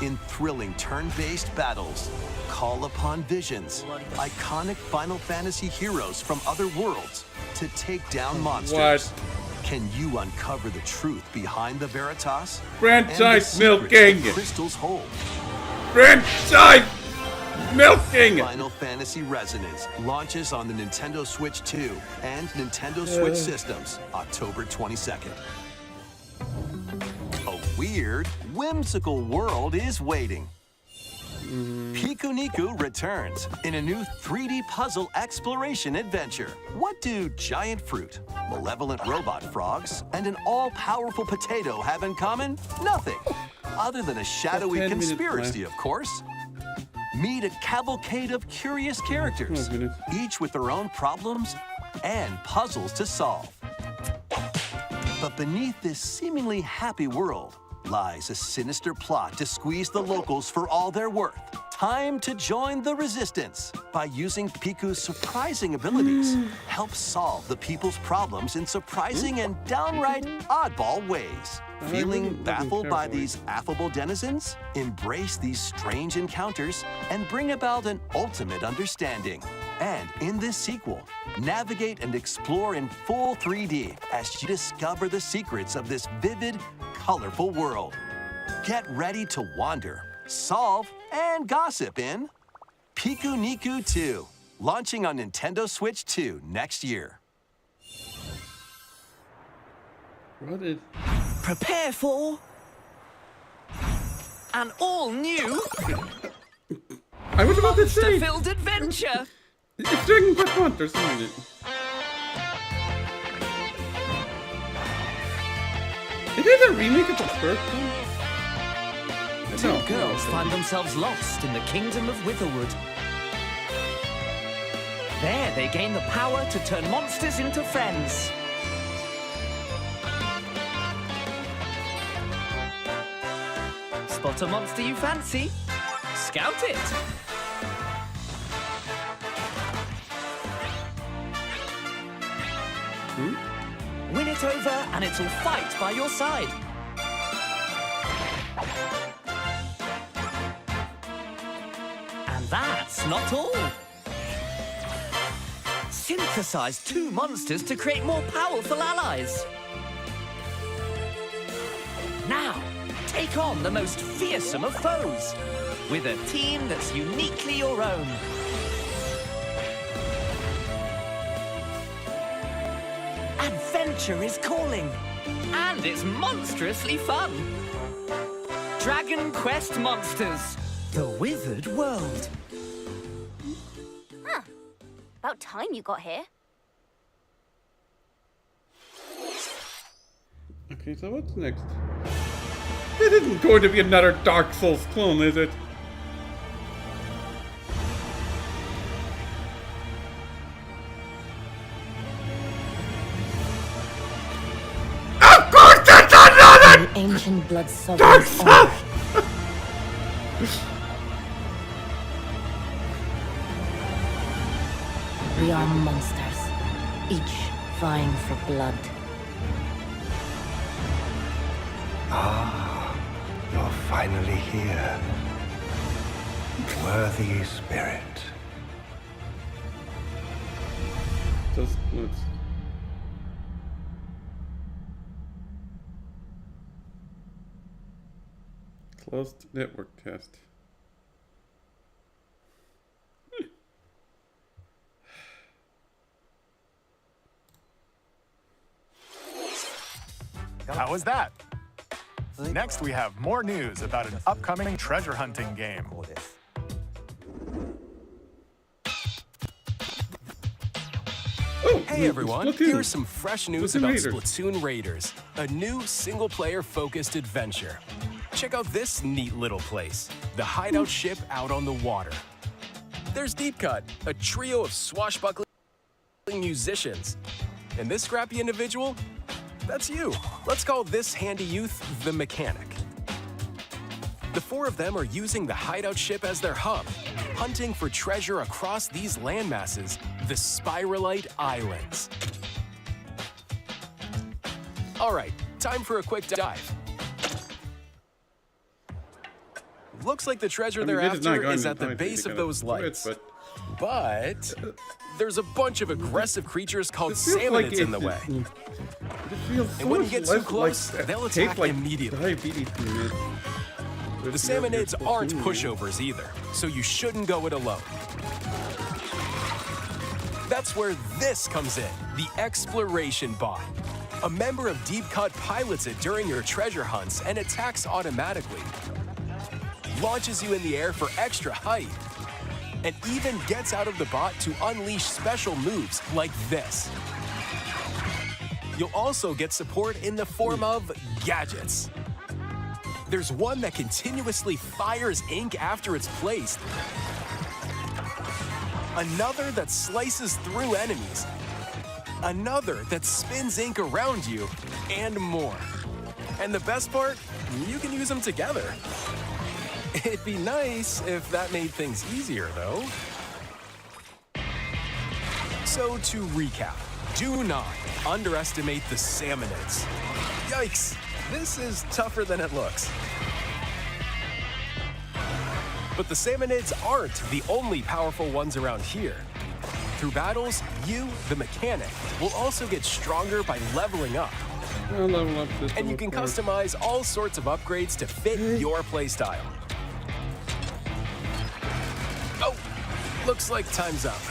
In thrilling turn-based battles, call upon visions, iconic Final Fantasy heroes from other worlds to take down monsters. What? Can you uncover the truth behind the Veritas? Franchise and the secrets milking! the crystals hold. Franchise milking! Final Fantasy Resonance launches on the Nintendo Switch 2 and Nintendo Switch systems October 22nd. A weird, whimsical world is waiting. Piku Niku returns in a new 3D puzzle exploration adventure. What do giant fruit, malevolent robot frogs, and an all-powerful potato have in common? Nothing, other than a shadowy 10 minutes conspiracy, left. of course. Meet a cavalcade of curious characters, each with their own problems and puzzles to solve. But beneath this seemingly happy world lies a sinister plot to squeeze the locals for all they're worth. Time to join the resistance by using Piku's surprising abilities. Help solve the people's problems in surprising and downright oddball ways. Feeling baffled by these affable denizens? Embrace these strange encounters and bring about an ultimate understanding. And in this sequel, navigate and explore in full 3D as you discover the secrets of this vivid, colorful world. Get ready to wander, solve, and gossip in Piku Niku 2, launching on Nintendo Switch 2 next year. What is... Prepare for an all-new I was about to say... monster-filled adventure. It's Dragon Quest Hunters, isn't it? Is it a remake of the first one? Two girls find themselves lost in the kingdom of Witherwood. There, they gain the power to turn monsters into friends. Spot a monster you fancy? Scout it! Win it over and it'll fight by your side. And that's not all. Synthesize two monsters to create more powerful allies. Now, take on the most fearsome of foes with a team that's uniquely your own. Adventure is calling, and it's monstrously fun. Dragon Quest Monsters, the Withered World. Huh. About time you got here. Okay, so what's next? This isn't going to be another Dark Souls clone, is it? Of course it's another! An ancient blood sovereign's honor. We are monsters, each vying for blood. Ah, you're finally here. Worthy spirit. Just let's... Closed network test. How was that? Next, we have more news about an upcoming treasure hunting game. Hey everyone, here's some fresh news about Splatoon Raiders, a new single-player focused adventure. Check out this neat little place, the hideout ship out on the water. There's Deep Cut, a trio of swashbuckling musicians. And this scrappy individual? That's you. Let's call this handy youth the Mechanic. The four of them are using the hideout ship as their hub, hunting for treasure across these landmasses, the Spiralite Islands. All right, time for a quick dive. Looks like the treasure they're after is at the base of those lights. But there's a bunch of aggressive creatures called salmonids in the way. And when you get too close, they'll attack immediately. The salmonids aren't pushovers either, so you shouldn't go it alone. That's where this comes in, the Exploration Bot. A member of Deep Cut pilots it during your treasure hunts and attacks automatically. launches you in the air for extra height, and even gets out of the bot to unleash special moves like this. You'll also get support in the form of gadgets. There's one that continuously fires ink after it's placed, another that slices through enemies, another that spins ink around you, and more. And the best part, you can use them together. It'd be nice if that made things easier, though. So to recap, do not underestimate the Salmonids. Yikes, this is tougher than it looks. But the Salmonids aren't the only powerful ones around here. Through battles, you, the mechanic, will also get stronger by leveling up. And you can customize all sorts of upgrades to fit your playstyle. Oh, looks like time's up.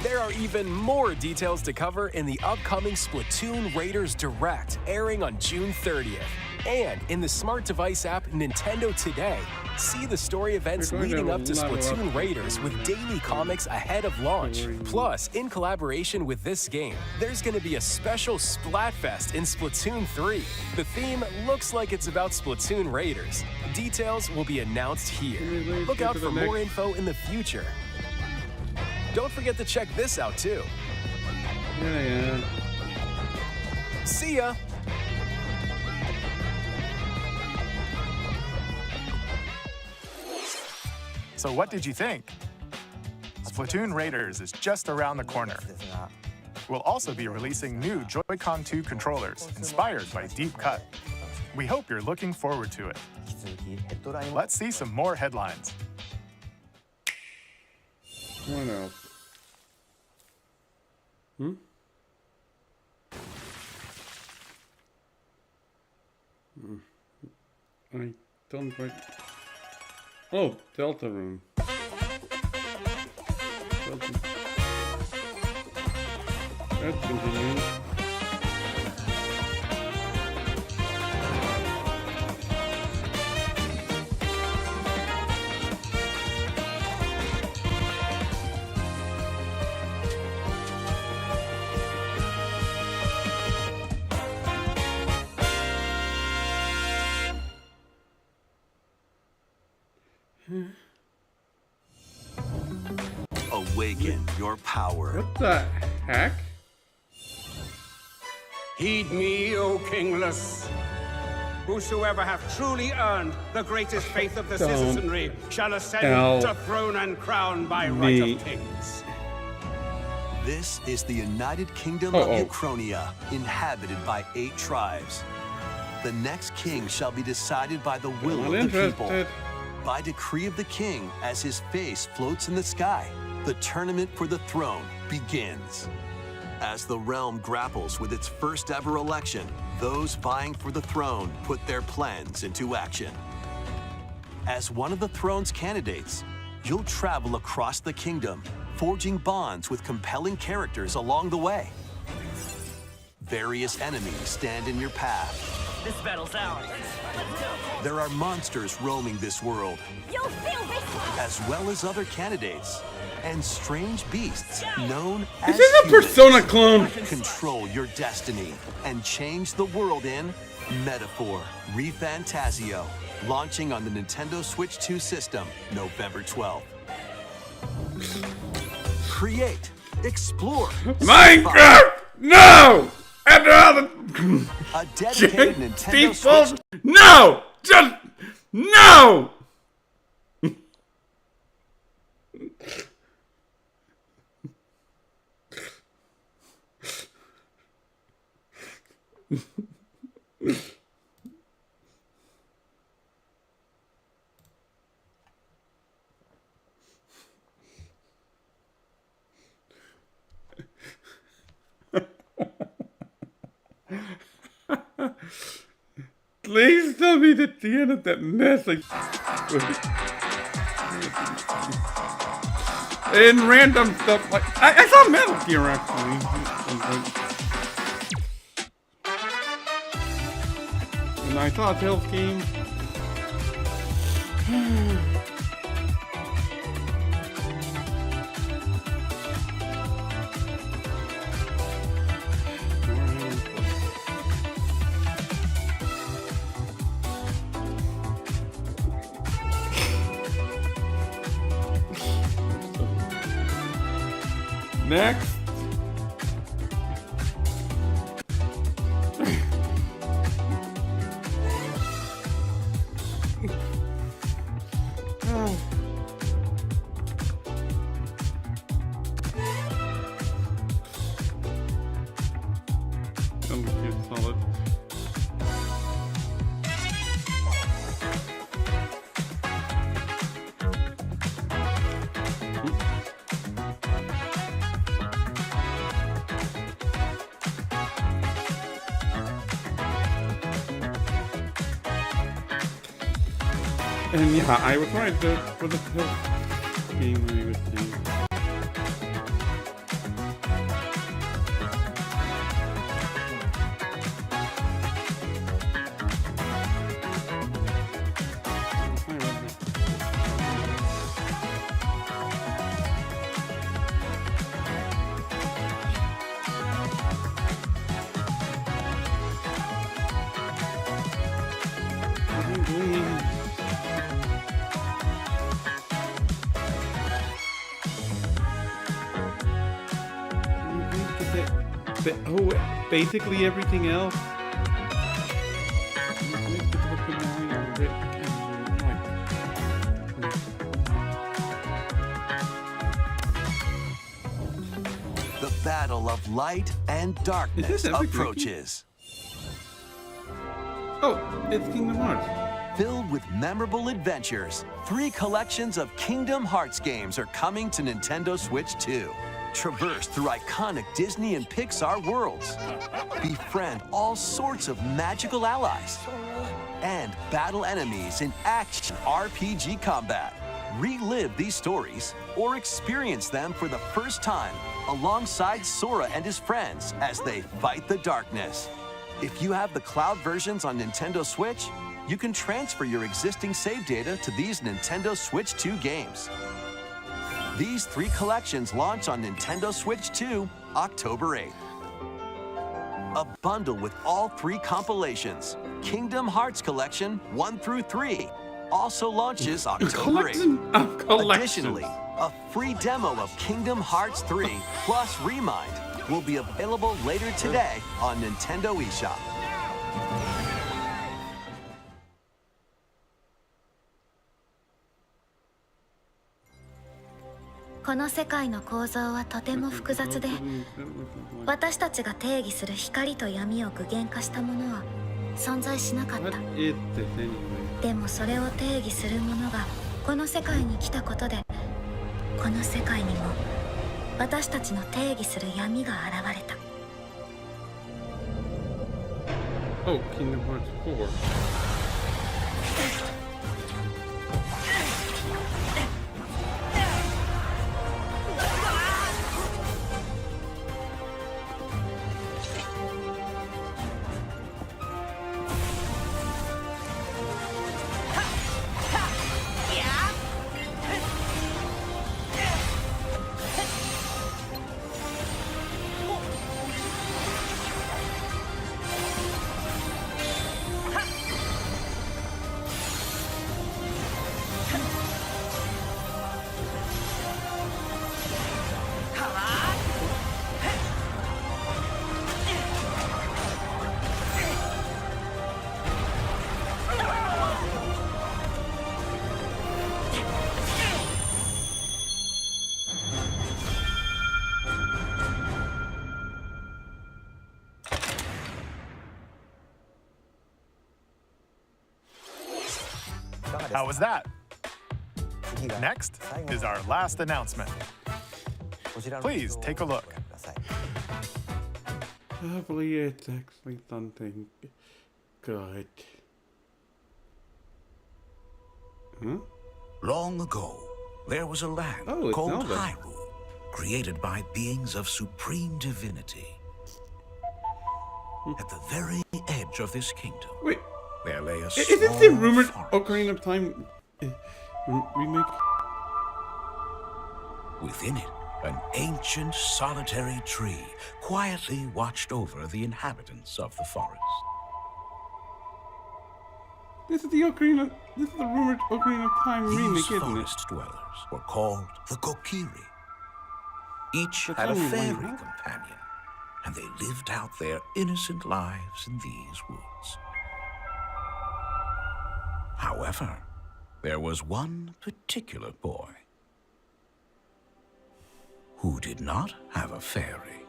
There are even more details to cover in the upcoming Splatoon Raiders Direct, airing on June 30th. And in the smart device app Nintendo Today, see the story events leading up to Splatoon Raiders with daily comics ahead of launch. Plus, in collaboration with this game, there's going to be a special Splatfest in Splatoon 3. The theme looks like it's about Splatoon Raiders. Details will be announced here. Look out for more info in the future. Don't forget to check this out too. Yeah. See ya! So what did you think? Splatoon Raiders is just around the corner. We'll also be releasing new Joy-Con 2 controllers inspired by Deep Cut. We hope you're looking forward to it. Let's see some more headlines. What else? I don't quite... Oh, Deltarune. That's continuing. Awaken your power. What the heck? Heed me, O kingless. Whosoever hath truly earned the greatest faith of the citizenry shall ascend to throne and crown by right of kings. This is the United Kingdom of Uchronia, inhabited by 8 tribes. The next king shall be decided by the will of the people. By decree of the king, as his face floats in the sky, the tournament for the throne begins. As the realm grapples with its first ever election, those vying for the throne put their plans into action. As one of the throne's candidates, you'll travel across the kingdom, forging bonds with compelling characters along the way. Various enemies stand in your path. This battle's ours. There are monsters roaming this world, You'll feel this! as well as other candidates and strange beasts known as Is this a humans. Persona clone? Control your destiny and change the world in Metaphor ReFantazio, launching on the Nintendo Switch 2 system November 12th. Create, explore, Minecraft! No! After all the... a dedicated Nintendo default... Switch. No! Just... No! Please tell me that the end of that message and random stuff like I saw Metal Gear actually. And I saw Tales game. Next. Solid. And yeah, I was right for the game I was saying. Oh, basically everything else. The battle of light and darkness approaches. Oh, it's Kingdom Hearts. Filled with memorable adventures, 3 collections of Kingdom Hearts games are coming to Nintendo Switch 2. Traverse through iconic Disney and Pixar worlds. Befriend all sorts of magical allies. And battle enemies in action RPG combat. Relive these stories or experience them for the first time alongside Sora and his friends as they fight the darkness. If you have the cloud versions on Nintendo Switch, you can transfer your existing save data to these Nintendo Switch 2 games. These 3 collections launch on Nintendo Switch 2, October 8th. A bundle with all 3 compilations, Kingdom Hearts Collection 1 through 3, also launches October 8th. Additionally, a free demo of Kingdom Hearts 3 plus Remind will be available later today on Nintendo eShop. この世界の構造はとても複雑で、私たちが定義する光と闇を具現化したものは存在しなかった。でもそれを定義するものがこの世界に来たことで、この世界にも私たちの定義する闇が現れた。Oh, Kingdom Hearts 4. How was that? Next is our last announcement. Please take a look. Hopefully it's actually something good. Huh? Long ago, there was a land called Hyrule, created by beings of supreme divinity. At the very edge of this kingdom, wait, there lay a isn't the rumored Ocarina of Time remake. Within it, an ancient solitary tree quietly watched over the inhabitants of the forest. This is the Ocarina. This is the rumored Ocarina of Time remake, These isn't it? forest dwellers were called the Kokiri. Each But had a tell me, fairy what? companion, and they lived out their innocent lives in these woods. However, there was one particular boy who did not have a fairy.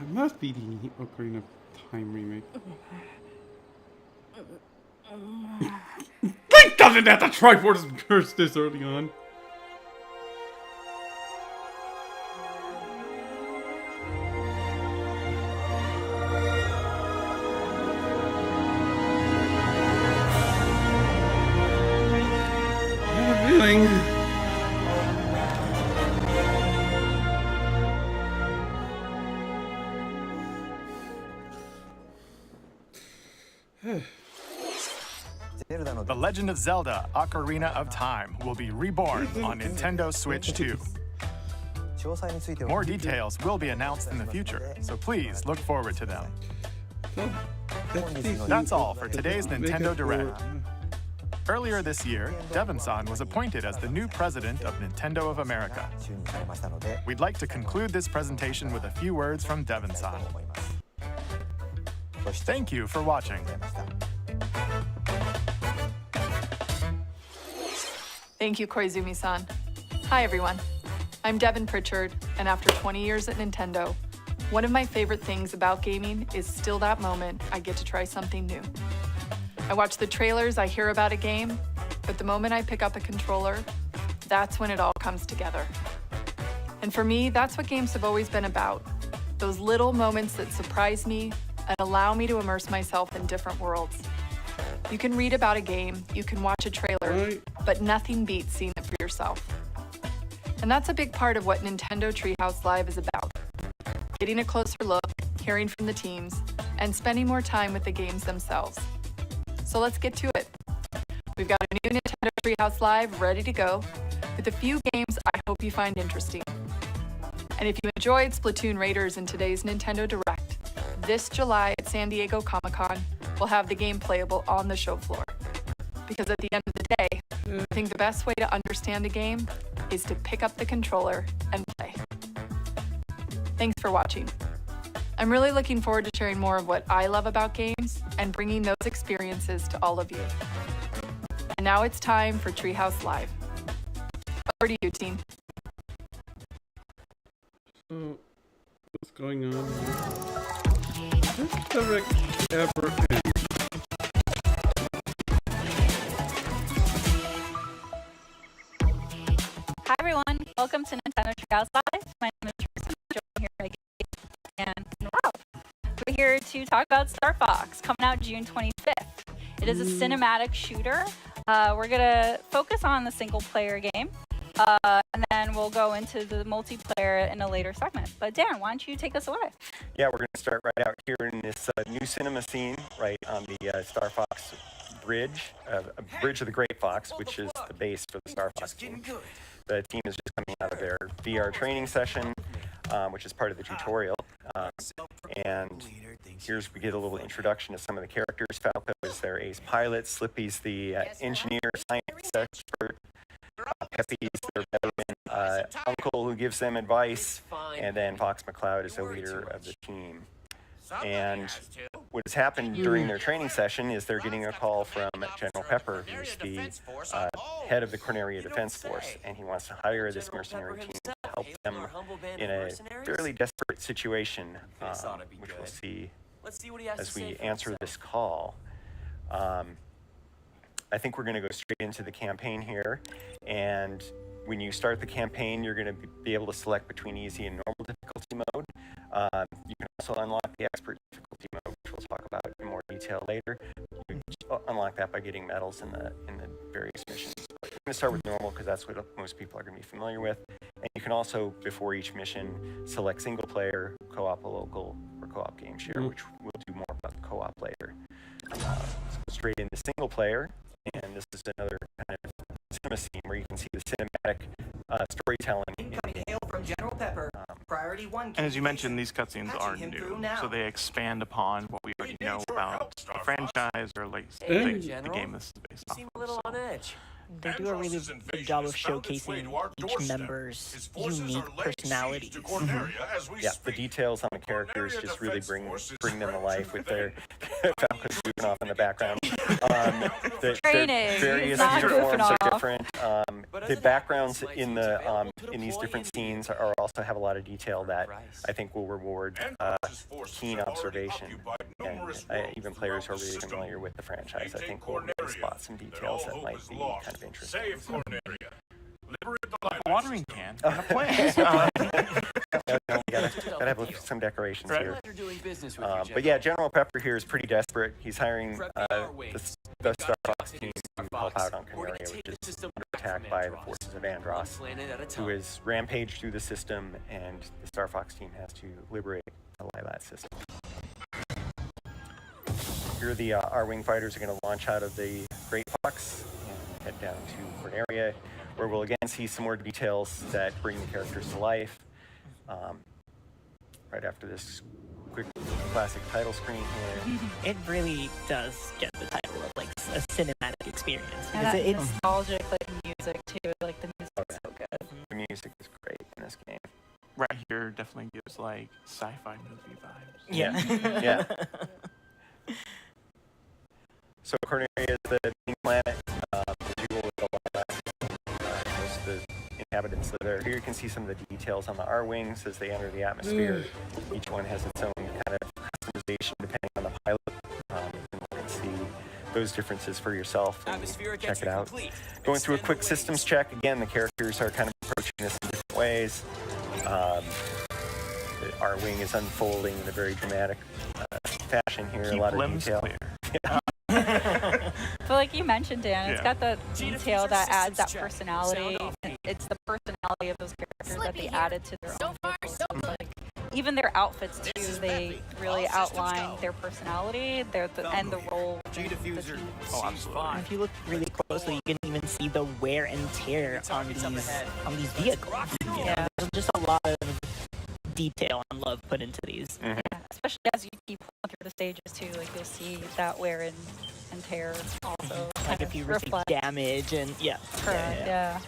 It must be the Ocarina of Time remake. Link doesn't have to try for this curse this early on. I have a feeling. The Legend of Zelda: Ocarina of Time will be reborn on Nintendo Switch 2. More details will be announced in the future, so please look forward to them. That's all for today's Nintendo Direct. Earlier this year, Devon-san was appointed as the new president of Nintendo of America. We'd like to conclude this presentation with a few words from Devon-san. Thank you for watching. Thank you, Koizumi-san. Hi, everyone. I'm Devin Pritchard, and after 20 years at Nintendo, one of my favorite things about gaming is still that moment I get to try something new. I watch the trailers, I hear about a game, but the moment I pick up a controller, that's when it all comes together. And for me, that's what games have always been about. Those little moments that surprise me and allow me to immerse myself in different worlds. You can read about a game, you can watch a trailer, but nothing beats seeing it for yourself. And that's a big part of what Nintendo Treehouse Live is about. Getting a closer look, hearing from the teams, and spending more time with the games themselves. So let's get to it. We've got a new Nintendo Treehouse Live ready to go, with a few games I hope you find interesting. And if you enjoyed Splatoon Raiders in today's Nintendo Direct, this July at San Diego Comic-Con, we'll have the game playable on the show floor. Because at the end of the day, I think the best way to understand a game is to pick up the controller and play. Thanks for watching. I'm really looking forward to sharing more of what I love about games and bringing those experiences to all of you. And now it's time for Treehouse Live. Over to you, team. So, what's going on here? This direct ever ends. Hi everyone, welcome to Nintendo Treehouse Live. My name is Tristan, I'm here again, and Rob. We're here to talk about Star Fox, coming out June 25th. It is a cinematic shooter. We're gonna focus on the single player game, and then we'll go into the multiplayer in a later segment. But Dan, why don't you take us away? Yeah, we're gonna start right out here in this new cinema scene, right on the Star Fox bridge, Bridge of the Great Fox, which is the base for the Star Fox team. The team is just coming out of their VR training session, which is part of the tutorial. And we get a little introduction to some of the characters. Falco is their ace pilot, Slippy's the engineer, science expert, Peppy's their veteran uncle who gives them advice, and then Fox McCloud is the leader of the team. And what has happened during their training session is they're getting a call from General Pepper, who's the head of the Corneria Defense Force, and he wants to hire this mercenary team to help them in a fairly desperate situation, which we'll see as we answer this call. I think we're going to go straight into the campaign here, and when you start the campaign, you're going to be able to select between easy and normal difficulty mode. You can also unlock the expert difficulty mode, which we'll talk about in more detail later. You can unlock that by getting medals in the various missions. But we're going to start with normal because that's what most people are going to be familiar with. And you can also, before each mission, select single player, co-op, or local, co-op game share, which we'll do more about the co-op later. Let's go straight into single player, and this is another kind of cinema scene where you can see the cinematic storytelling. Incoming hail from General Pepper. Priority 1. And as you mentioned, these cutscenes are new, so they expand upon what we already know about the franchise or like the game this is based on. Seem a little on edge. They do a really good job of showcasing each member's unique personalities. Yeah, the details on the characters just really bring them to life with their Falcons goofing off in the background. Their various uniforms are different. The backgrounds in these different scenes are also have a lot of detail that I think will reward keen observation. And even players who are really familiar with the franchise, I think, will really spot some details that might be kind of interesting. Watering can. Gotta have some decorations here. But yeah, General Pepper here is pretty desperate. He's hiring the Star Fox team to help out on Corneria, which is under attack by the forces of Andross, who has rampaged through the system, and the Star Fox team has to liberate the Lylat system. Here, the R-Wing fighters are going to launch out of the Great Fox and head down to Corneria, where we'll again see some more details that bring the characters to life. Right after this quick classic title screen here. It really does get the title of like a cinematic experience. And it's nostalgic, like music too. Like the music's so good. The music is great in this game. Right here definitely gives like sci-fi movie vibes. Yeah. Yeah. So Corneria is the main planet. The jewel is the Lylat. Most of the inhabitants live there. Here you can see some of the details on the R-Wings as they enter the atmosphere. Each one has its own kind of customization depending on the pilot. You can see those differences for yourself and check it out. Going through a quick systems check. Again, the characters are kind of approaching this in different ways. The R-Wing is unfolding in a very dramatic fashion here. A lot of detail. But like you mentioned, Dan, it's got the detail that adds that personality. It's the personality of those characters that they added to their own vehicles. Like, even their outfits too, they really outline their personality, and the role. Oh, absolutely. And if you look really closely, you can even see the wear and tear on these vehicles. Yeah, there's just a lot of detail and love put into these. Yeah, especially as you keep going through the stages too, like you'll see that wear and tear also. Like if you receive damage and Correct. Yeah.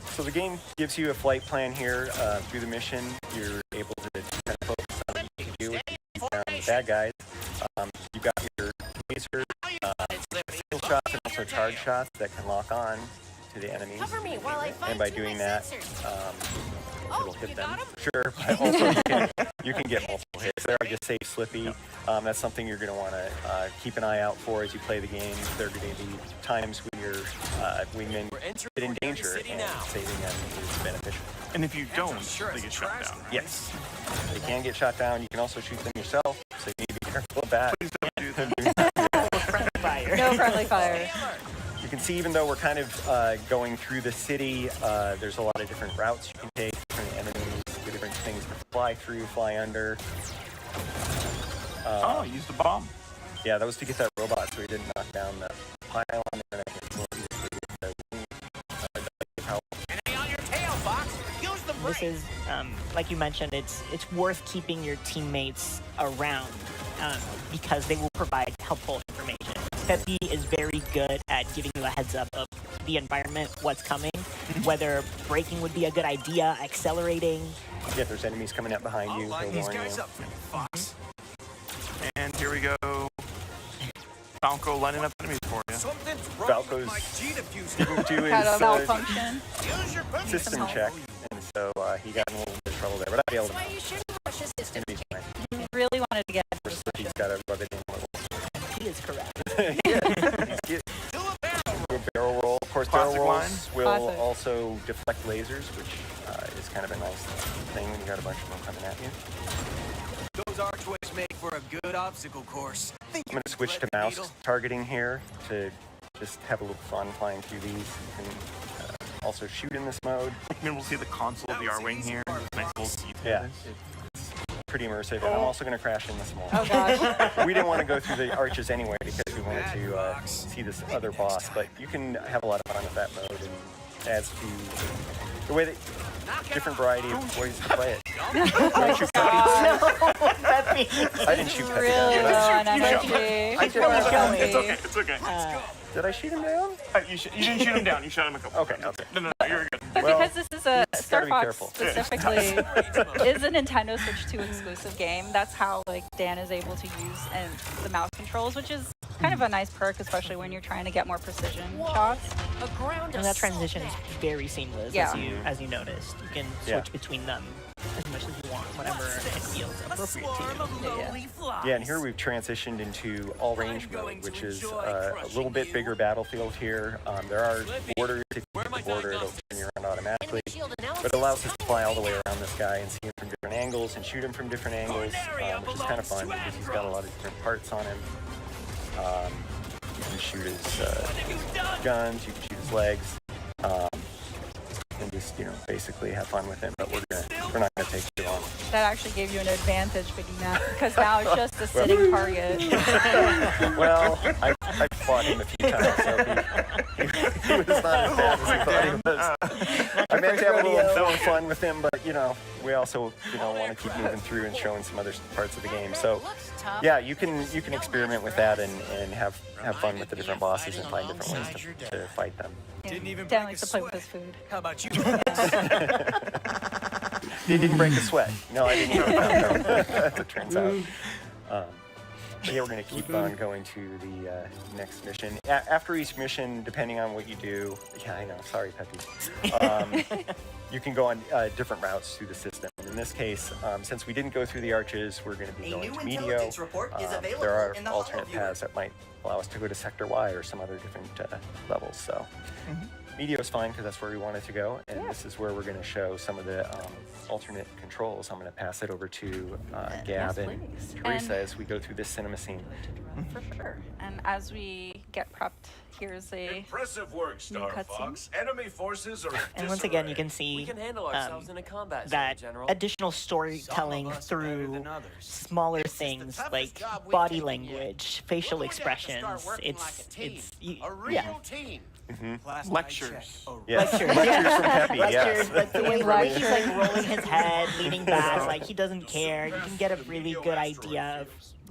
So the game gives you a flight plan here through the mission. You're able to kind of focus on what you can do with bad guys. You've got your laser, skill shots, and also charge shots that can lock on to the enemies. And by doing that, it'll hit them. Sure, but also you can get multiple hits. They are just safe, slippy. That's something you're going to want to keep an eye out for as you play the game. There are going to be times when your wingmen get in danger, and saving them is beneficial. And if you don't, they get shot down. Right? Yes, they can get shot down. You can also shoot them yourself, so you need to be careful of that. Please don't do that. No friendly fire. You can see, even though we're kind of going through the city, there's a lot of different routes you can take, different enemies, different things to fly through, fly under. Use the bomb. Yeah, that was to get that robot so he didn't knock down the pile on there. This is, like you mentioned, it's worth keeping your teammates around because they will provide helpful information. Peppy is very good at giving you a heads up of the environment, what's coming, whether braking would be a good idea, accelerating. Yeah, if there's enemies coming up behind you, he'll warn you. Fox. And here we go. Falco lining up enemies for you. Falco's do his system check, and so he got in a little bit of trouble there, but I'll be able to. He really wanted to get. He's got to rub it in a little. He is correct. Do a barrel roll. Of course, barrel rolls will also deflect lasers, which is kind of a nice thing when you got a bunch of them coming at you. Those archways make for a good obstacle course. I'm going to switch to mouse targeting here to just have a little fun flying through these. You can also shoot in this mode. And we'll see the console of the R-Wing here. Nice little detail. Yeah. It's pretty immersive, and I'm also going to crash in the small. Oh gosh. We didn't want to go through the arches anyway because we wanted to see this other boss, but you can have a lot of fun with that mode, and adds to the way that different variety of ways to play it. Don't shoot Peppy. I didn't shoot Peppy. Really down, low on did I? energy. I did. It's okay. It's okay. Did I shoot him down? You didn't shoot him down. You shot him a couple. Okay. No, you're good. But Well, because this is a Star gotta be Fox careful. specifically is a Nintendo Switch 2 exclusive game, that's how like Dan is able to use the mouse controls, which is kind of a nice perk, especially when you're trying to get more precision shots. And that transition is very seamless, Yeah. as you noticed. You can switch Yeah. between them as much as you want, whenever it feels appropriate to you. Yeah, and here we've transitioned into all-range mode, which is a little bit bigger battlefield here. There are borders. If you hit the border, it'll turn you around automatically. But it allows us to fly all the way around this guy and see him from different angles and shoot him from different angles, which is kind of fun because he's got a lot of different parts on him. You can shoot his guns, you can shoot his legs, and just, basically have fun with him. But we're not gonna take too long. That actually gave you an advantage, because now it's just a sitting target. Well, I fought him a few times, so he was not as bad as he thought he was. I meant to have a little fun with him, but we also want to keep moving through and showing some other parts of the game. So yeah, you can experiment with that and have fun with the different bosses and find different ways to fight them. Dan likes to play with his food. How about you? He didn't break a sweat. No, I didn't. As it turns out. But yeah, we're going to keep on going to the next mission. After each mission, depending on what you do, yeah, I know, sorry, Peppy. You can go on different routes through the system. In this case, since we didn't go through the arches, we're going to be going to Medio. There are alternate paths that might allow us to go to Sector Y or some other different levels. So Medio is fine because that's where we wanted to go. And this is where we're going to show some of the alternate controls. I'm going to pass it over to Gab and Teresa as we go through this cinema scene. For sure. And as we get prepped, here's a impressive work, Star Fox. Enemy forces are And once again, you can see that additional storytelling through smaller things like body language, facial expressions. Lectures. Yes. Lectures from Peppy, yes. But the way he's like rolling his head, leaning back, like he doesn't care. You can get a really good idea of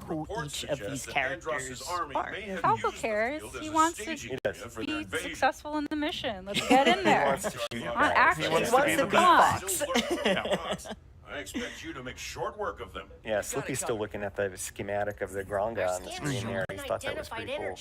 who each of these characters are. Falco cares. He wants to be successful in the mission. Let's get in there. He wants to shoot On action. He wants to be Fox. I expect you to make short work of them. Yeah, Slippy's still looking at the schematic of the Gronga on the screen there. He thought that was pretty cool.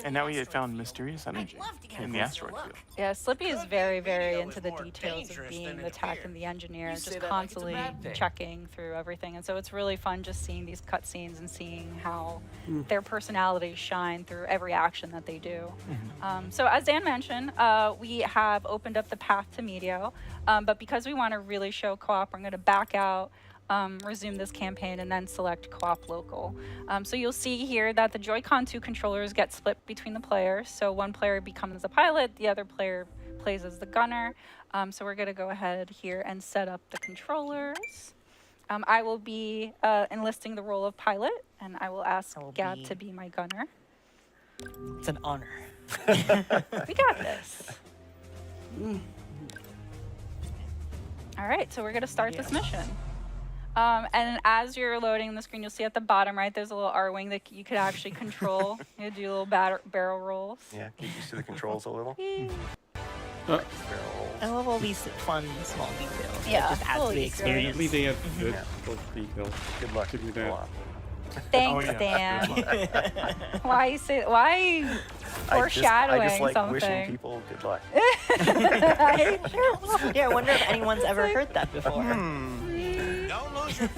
And now he had found mysterious energy in the asteroid field. Yeah, Slippy is very, very into the details of being the tech and the engineer, just constantly checking through everything. And so it's really fun just seeing these cutscenes and seeing how their personalities shine through every action that they do. So as Dan mentioned, we have opened up the path to Medio, but because we want to really show co-op, we're going to back out, resume this campaign, and then select co-op local. So you'll see here that the Joy-Con 2 controllers get split between the players. So one player becomes the pilot, the other player plays as the gunner. So we're going to go ahead here and set up the controllers. I will be enlisting the role of pilot, and I will ask Gab to be my gunner. It's an honor. We got this. All right, so we're going to start this mission. And as you're loading the screen, you'll see at the bottom right, there's a little R-wing that you could actually control. You do little barrel rolls. Yeah, get used to the controls a little. I love all these fun small details. Yeah, It just adds to the experience. They have good details. Good luck. Give me that. Thanks, Dan. Why foreshadowing I just like something? wishing people good luck. Yeah, I wonder if anyone's ever heard that before.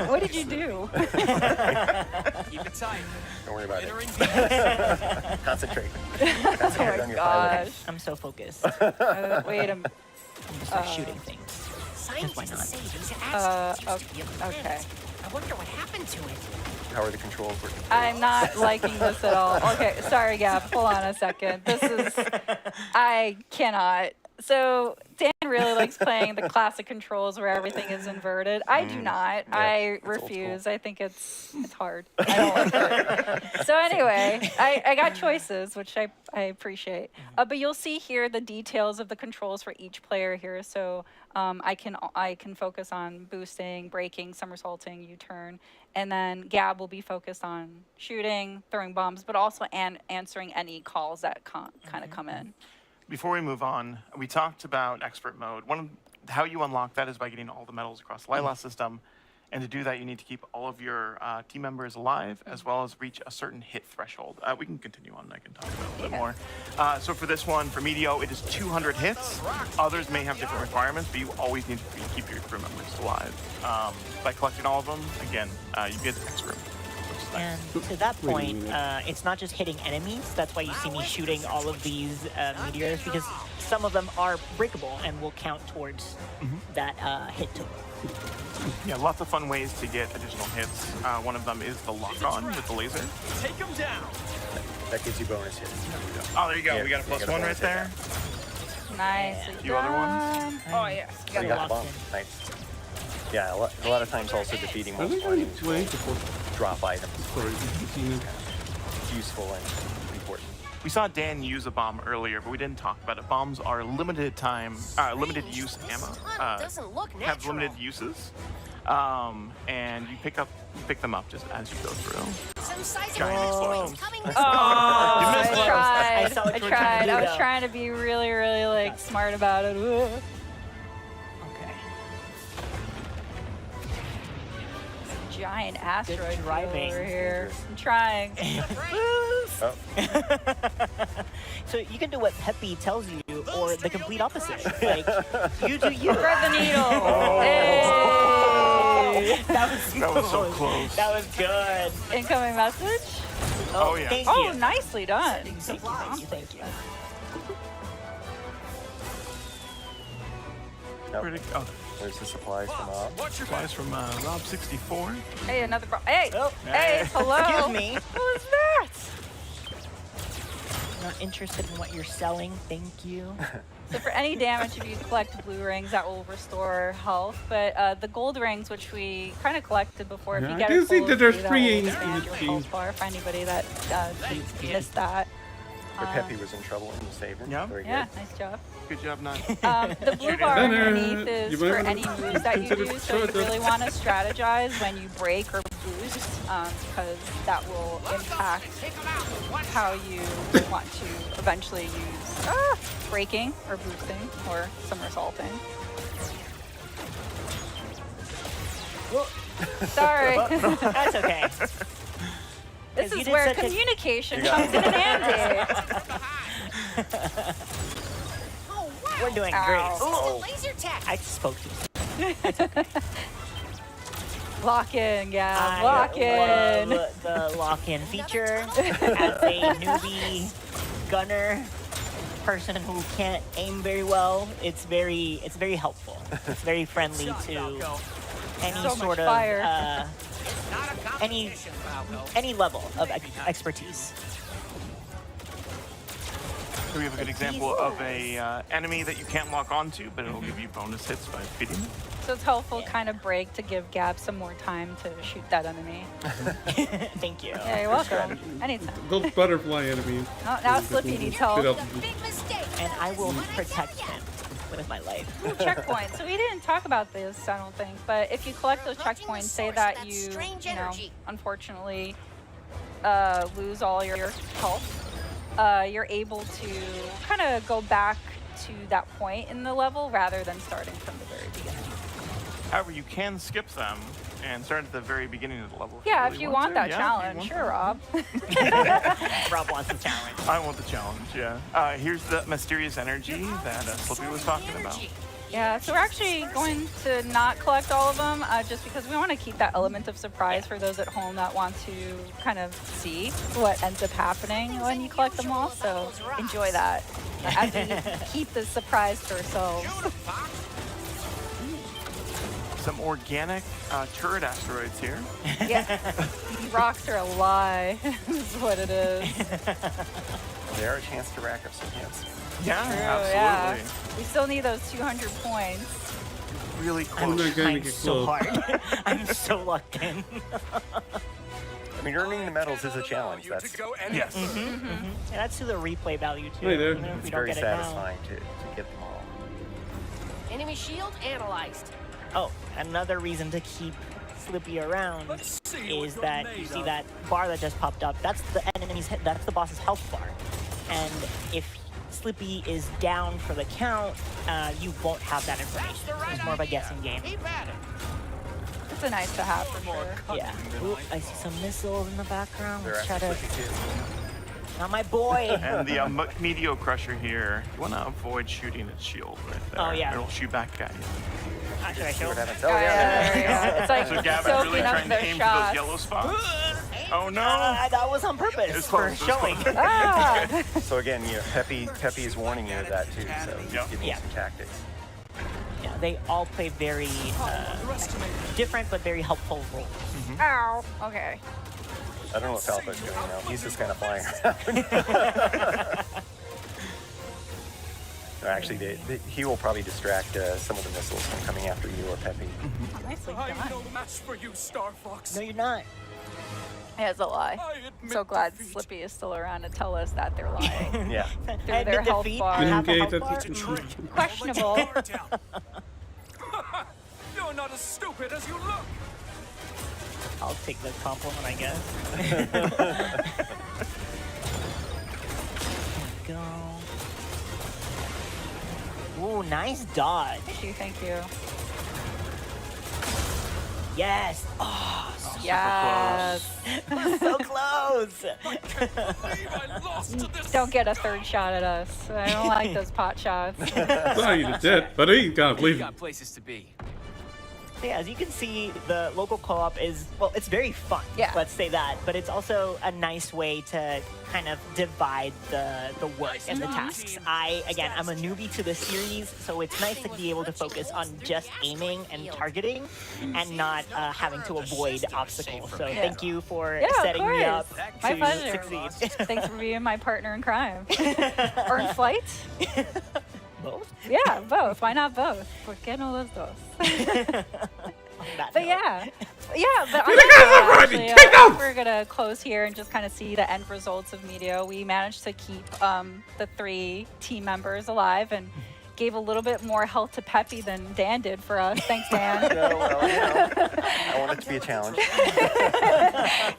What did you do? Keep it tight. Don't worry about it. Concentrate. Oh my gosh. I'm so focused. Wait a minute. I'm just like shooting things. Because why not? Okay. I wonder what happened to it. How are the controls working? I'm not liking this at all. Okay, sorry, Gab. Hold on a second. I cannot. So Dan really likes playing the classic controls where everything is inverted. I do not. I refuse. I think it's hard. I don't like it. So anyway, I got choices, which I appreciate. But you'll see here the details of the controls for each player here. So I can focus on boosting, braking, somersaulting, U-turn, and then Gab will be focused on shooting, throwing bombs, but also answering any calls that kind of come in. Before we move on, we talked about expert mode. How you unlock that is by getting all the medals across the Lyla system. And to do that, you need to keep all of your team members alive, as well as reach a certain hit threshold. We can continue on, and I can talk about it a little bit more. So for this one, for Medio, it is 200 hits. Others may have different requirements, but you always need to keep your crew members alive. By collecting all of them, again, you get expert. And to that point, it's not just hitting enemies. That's why you see me shooting all of these meteors, because some of them are breakable and will count towards that hit total. Yeah, lots of fun ways to get additional hits. One of them is the lock-on with the laser. Take them down. That gives you bonus hits. Oh, there you go. Yeah, we got a +1 right there. Nice. A few other ones. Oh, yeah. You got the bomb. Nice. Yeah, a lot of times also defeating multiple enemies will drop items. It's useful and important. We saw Dan use a bomb earlier, but we didn't talk about it. Bombs are limited use ammo. Have limited uses, and you pick them up just as you go through. Giant explosions. I tried. I was trying to be really, really like smart about it. Giant asteroid driving over here. I'm trying. So you can do what Peppy tells you, or the complete opposite. Like, you do you. Thread the needle. Oh. Hey. That was so close. That was good. Incoming message. Oh yeah. Thank Oh, you. nicely done. Thank you. Where'd it go? There's the supplies from Rob. Supplies from Rob64. Hey, another Hey, hey, hello. Excuse me. What was that? Not interested in what you're selling. Thank you. So for any damage, if you collect blue rings, that will restore health. But the gold rings, which we kind of collected before, if you get I a do see full that there's that three will expand your health bar for anybody that missed that. Peppy was in trouble and you saved her. Yeah. Very Yeah, good. nice job. Good job, Nut. The blue bar underneath is You might for wanna any moves that you consider do, so you short really want to strategize when you break or boost, because that will impact how you want to eventually use breaking or boosting or somersaulting. Sorry. That's okay. This You is did where such a- communication comes in handy. We're doing Ow. great. Ooh. Laser tech. I spoke to you. Lock in, Gab. I Lock in. love the lock-in feature. As a newbie gunner, person who can't aim very well, it's very helpful. It's very friendly to any So sort much fire. of any level of expertise. So we have a good example of a enemy that you can't lock onto, but it'll give you bonus hits by defeating it. So it's helpful kind of break to give Gab some more time to shoot that enemy. Thank you. Yeah, you're welcome. Anytime. Those butterfly enemies. Oh, now Slippy needs help. And I will protect him with my life. Ooh, checkpoints. So we didn't talk about this, I don't think, but if you collect those checkpoints, say that you know, unfortunately lose all your health, you're able to kind of go back to that point in the level rather than starting from the very beginning. However, you can skip them and start at the very beginning of the level. Yeah, really if you want that to. challenge, sure, Rob. Rob wants the challenge. I want the challenge, yeah. Here's the mysterious energy that Slippy was talking about. Yeah, so we're actually going to not collect all of them just because we want to keep that element of surprise for those at home that want to kind of see what ends up happening when you collect them all. So enjoy that as we keep the surprise to ourselves. Some organic turret asteroids here. Yeah, these rocks are a lie, is what it is. They are a chance to rack up some hits. Yeah, True, absolutely. Yeah. We still need those 200 points. Really I'm close. not going to get so close. hard. I'm so locked in. I mean, earning the medals is a challenge. That's Yes. Yeah, that's to the replay value too. Hey there. Even if we it's don't very get it now. satisfying to get them all. Enemy shield analyzed. Oh, another reason to keep Slippy around is that you see that bar that just popped up. That's the enemy's. That's the boss's health bar, and if Slippy is down for the count, you won't have that information. It's more of a guessing game. It's a nice to have for sure. Yeah. Ooh, I see some missiles in the background. They're Let's try after to. Slippy too. Not my boy. And the Meteor Crusher here, you want to avoid shooting its shield right there. Oh, yeah. It'll shoot back at you. Should I show? What happens? Oh, yeah, there you go. It's like So Gavin's soaking really up trying to their aim for shots. those yellow spots. Oh no! That was on purpose It's for close, it's showing. close. Ah! So again, Peppy is warning you of that too. So he's Yep. giving you some tactics. Yeah, they all play very different but very helpful roles. Ow. Okay. I don't know what Falco's doing now. He's just kind of flying around. No, actually, he will probably distract some of the missiles from coming after you or Peppy. Nicely done. no match for you, Star Fox. No, you're not. Yeah, it's a lie. I'm so glad Slippy is still around to tell us that they're lying. Yeah. Through their health bar. Questionable. You're not as stupid as you look. I'll take the compliment, I guess. Go. Ooh, nice dodge. Thank you. Yes. Oh, Yes. so close. Don't get a third shot at us. I don't like those pot shots. No, you did, but you gotta believe it. places to be. Yeah, as you can see, the local co-op is, well, it's very fun. Yeah. Let's say that. But it's also a nice way to kind of divide the work and the tasks. Again, I'm a newbie to the series, so it's nice to be able to focus on just aiming and targeting and not having to avoid obstacles. So thank you for setting me up My to pleasure. succeed. Thanks for being my partner in crime. Or in flight. Both? Yeah, both. Why not both? ¿Por qué no los dos? But yeah, but honestly, we're gonna close here and just kind of see the end results of Meteor. We managed to keep the 3 team members alive and gave a little bit more health to Peppy than Dan did for us. Thanks, Dan. No, well, I want it to be a challenge.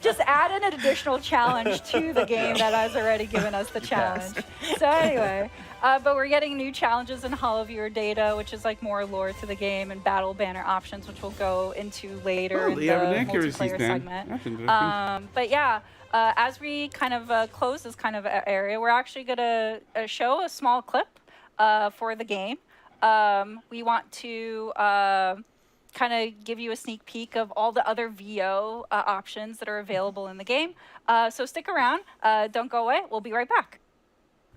Just add an additional challenge to the game that has already given us the challenge. So anyway, but we're getting new challenges in Hollow Viewer data, which is like more lore to the game, and battle banner options, which we'll go into later in the multiplayer segment. That's interesting. But yeah, as we kind of close this kind of area, we're actually gonna show a small clip for the game. We want to kind of give you a sneak peek of all the other VO options that are available in the game. So stick around. Don't go away. We'll be right back.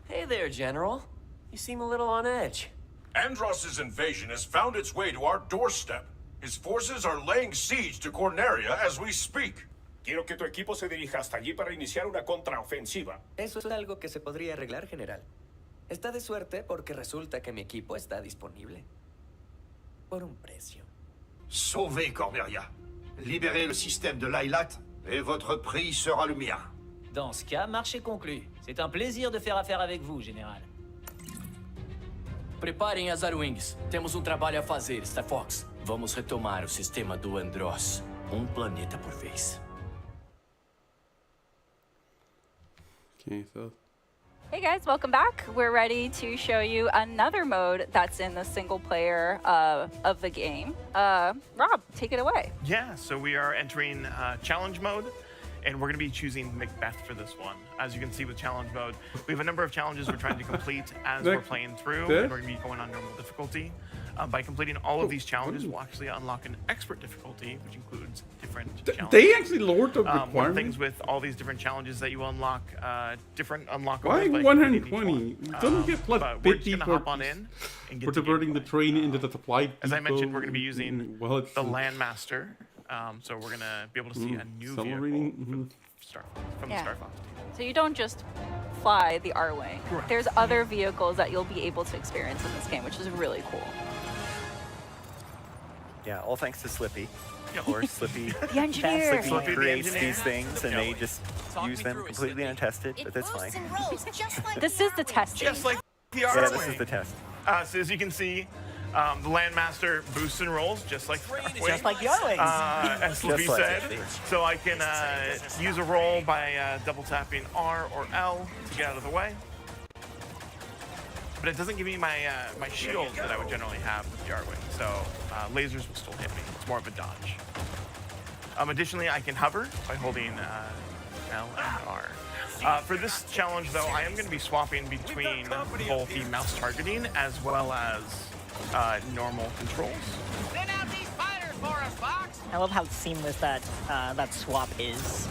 Hey there, General. You seem a little on edge. Andross's invasion has found its way to our doorstep. His forces are laying siege to Corneria as we speak. Quiero que tu equipo se dirija hasta allí para iniciar una contraofensiva. Eso es algo que se podría arreglar, General. Está de suerte porque resulta que mi equipo está disponible. Por un precio. Sauvez Corneria. Libérez le système de Lylat et votre prix sera le mien. Dans ce cas, marché conclu. C'est un plaisir de faire affaire avec vous, Général. Preparem as Arwings. Temos trabalho a fazer, Star Fox. Vamos retomar o sistema do Andross. Planeta por vez. Okay, so. Hey guys, welcome back. We're ready to show you another mode that's in the single player of the game. Rob, take it away. Yeah, so we are entering challenge mode, and we're going to be choosing Macbeth for this one. As you can see with challenge mode, we have a number of challenges we're trying to complete as we're playing through, and we're going to be going on normal difficulty. By completing all of these challenges, we'll actually unlock an expert difficulty, which includes different challenges. They actually lowered the One of the requirement? things with all these different challenges that you unlock, different unlockables. Why by 120? Don't get plus but we're just 50 gonna for, hop on in and get for to diverting the train into the supply As I mentioned, depot we're going to be using the Landmaster, so we're going to be able to see a new vehicle accelerating, from the Star Fox team. So you don't just fly the R-Wing. There's other vehicles that you'll be able to experience in this game, which is really cool. Yeah, all thanks to Slippy. Of course, Slippy, The engineer. Slippy creates these things, and they just use them completely untested, but that's fine. This is the testing. Just like the Yeah, R-Wing. this is the test. So as you can see, the Landmaster boosts and rolls just like the R-Wing. Just like the R-Wings. As Slippy Just like said. it. So I can use a roll by double tapping R or L to get out of the way. But it doesn't give me my my shield that I would generally have with the R-Wing. So lasers will still hit me. It's more of a dodge. Additionally, I can hover by holding L and R. For this challenge, though, I am going to be swapping between both the mouse targeting as well as normal controls. Send out these fighters for us, Fox. I love how seamless that that swap is.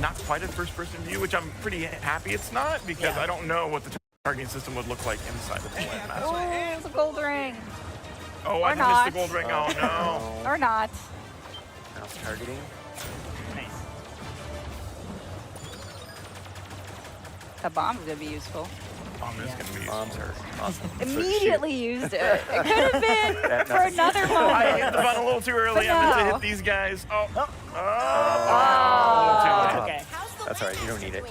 Not quite a first-person view, which I'm pretty happy it's not, because I don't know what the targeting system would look like inside of the Landmaster. Oh, it's a gold ring. Oh, Or I missed not. the gold ring. Oh, no. Or not. Mouse targeting. Nice. The bomb's gonna be useful. Bomb is going to be Bombs are awesome. Immediately used it. It could have been That for nothing. another moment. I hit the button a little too early. But I meant to no. hit these guys. Oh. Okay. That's all right. You don't need it.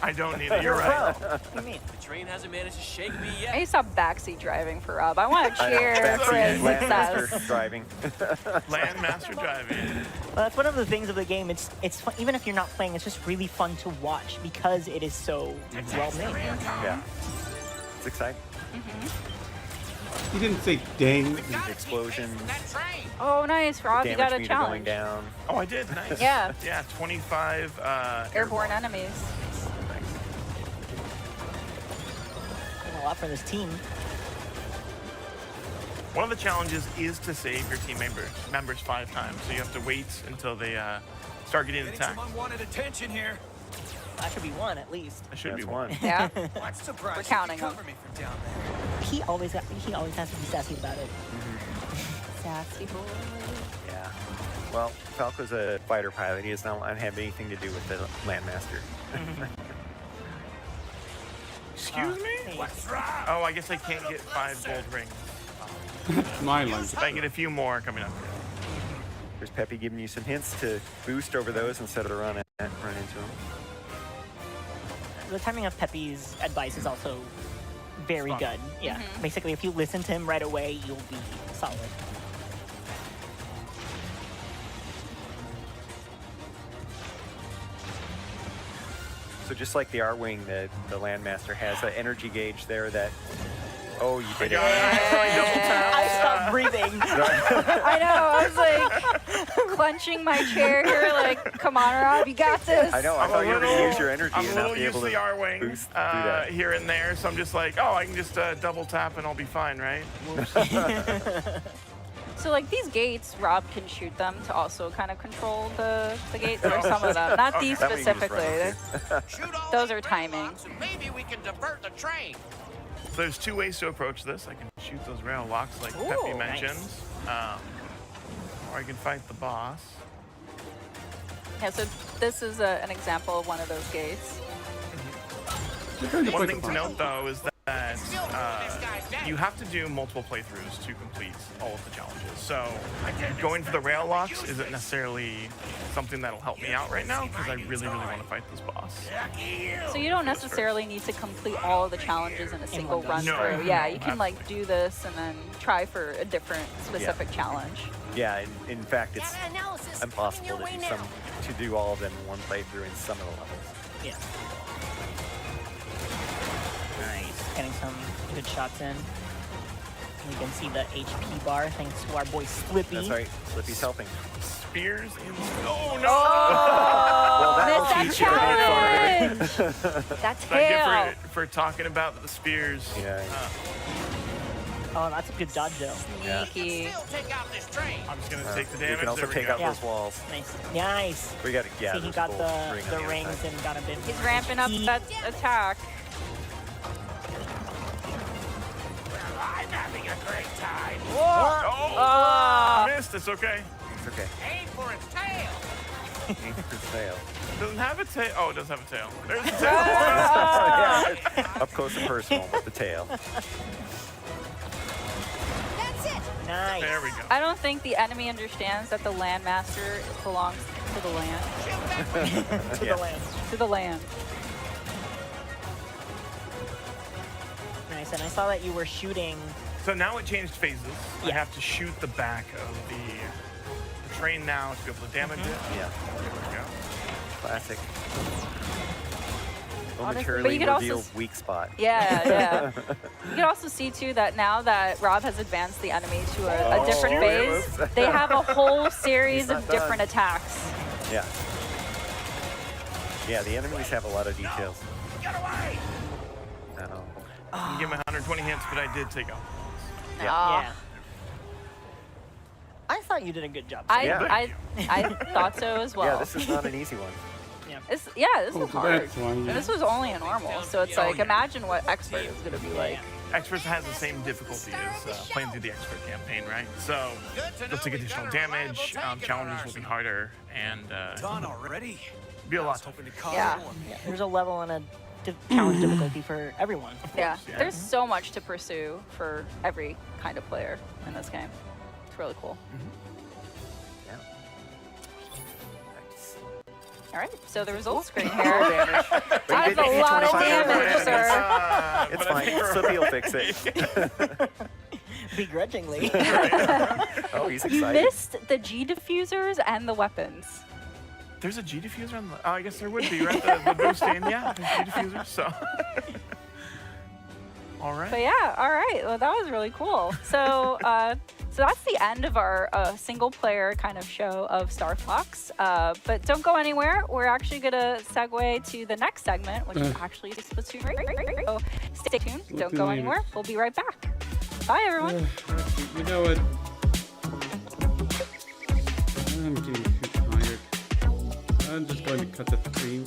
I don't need it. You're right. What do you mean? The train hasn't managed to shake me I yet. need to stop backseat driving for Rob. I want to I know, cheer for his backseat Landmaster success. driving. Landmaster driving. Well, that's one of the things of the game. It's fun, even if you're not playing. It's just really fun to watch because it is so well made. Yeah. It's exciting. He didn't say dang. These explosions, Oh, nice, Rob. You got damage a meter going challenge. down. Oh, I did. Nice. Yeah. Yeah, 25 Airborne enemies. Doing a lot for this team. One of the challenges is to save your team members 5 times. So you have to wait until they start getting attacked. unwanted attention here. That should be one at least. That should be That's one. Yeah. What surprise? We're counting them. Cover me from down there. He always has to be sassy about it. Sassy boy. Yeah. Well, Falco's a fighter pilot. He does not have anything to do with the Landmaster. Excuse me? Thanks. Oh, I guess I can't get 5 gold rings. My lunch. I can get a few more coming up. There's Peppy giving you some hints to boost over those instead of run into them. The timing of Pepe's advice is also very good. Yeah. Basically, if you listen to him right away, you'll be solid. So just like the R-Wing, the Landmaster has an energy gauge there that... Oh, you did it. I stopped breathing. I know. I was like clenching my chair here, like, come on, Rob, you got this. I know. I thought you were going to use your energy I'm and a not little be used able to to the R-Wing boost through that. here and there, so I'm just like, oh, I can just double tap and I'll be fine, right? So, like, these gates, Rob can shoot them to also kind of control the gates, or some of them. Not these That way you can just specifically. run Shoot all Those them are gray timing. locks and maybe we can divert the train. So there's 2 ways to approach this. I can shoot those rail locks like Ooh, Peppy nice. mentioned, or I can fight the boss. Yeah, so this is an example of one of those gates. One thing to note, though, is that you have to do multiple playthroughs to complete all of the challenges. So going for the rail locks isn't necessarily something that'll help me out right now because I really, really want to fight this boss. So you don't necessarily need to complete all of the challenges in a single run No. through. Yeah, you can like do this and then try for a different specific challenge. Yeah, in fact, it's Data analysis impossible coming to your do way now. to do all of them in one playthrough in some of the levels. Yeah. Nice. Getting some good shots in. You can see the HP bar thanks to our boy Slippy. That's right. Slippy's helping. Spears in... Oh, no! Well, that'll Missed teach you that right for challenge! That's Thank tail. you for talking about the spears. Yeah. Oh, that's a good dodge though. Yeah. Sneaky. Still take out this train. I'm just going to take the You damage. can also There we take go. out those walls. Nice. Nice. We got to, yeah, See, he there's got a the gold ring on other rings side. and got a bit. He's ramping up that attack. I'm having a great time. Missed. It's okay. It's okay. Aim for its tail. Aim for its tail. Doesn't have a tail. Oh, it does have a tail. There's a tail. Yeah, up close and personal with the tail. That's it. Nice. There we go. I don't think the enemy understands that the Landmaster belongs to the land. To the land. To the land. Nice, and I saw that you were shooting. So now it changed phases. I Yeah. have to shoot the back of the train now to be able to damage it. Yeah. There we go. Classic. Honestly, Momentarily but you could also revealed weak spot. Yeah, yeah. You can also see too that now that Rob has advanced the enemy to a different phase, they have a whole series of different attacks. Yeah. Yeah, the enemies have a lot of details. Get away. No. I give him 120 hits, but I did take out. Yeah. I thought you did a good job. I thought so as well. Yeah, this is not an easy one. This is hard. that's why, And this was only a normal, so it's like, imagine what expert is going to be like. Experts has the same difficulty as playing through the expert campaign, right? So they'll take additional damage, challenges will be harder, and Done already? be a lot tougher. Yeah. There's a level and a challenge difficulty for everyone. Yeah, there's so much to pursue for every kind of player in this game. It's really cool. All right, so the results screen here. That's a lot of damage, sir. It's fine. Sophie will fix it. Begrudgingly. Oh, he's You excited. missed the G diffusers and the weapons. There's a G diffuser on the. Oh, I guess there would be, right? The boost in, yeah, there's G diffusers. So. All right. But yeah, all right. Well, that was really cool. So, so that's the end of our single-player kind of show of Star Fox. But don't go anywhere. We're actually gonna segue to the next segment, which is actually Splatoon. So stay tuned. Don't go anywhere. We'll be right back. Bye, everyone. You know what? I'm getting too tired. I'm just going to cut the stream.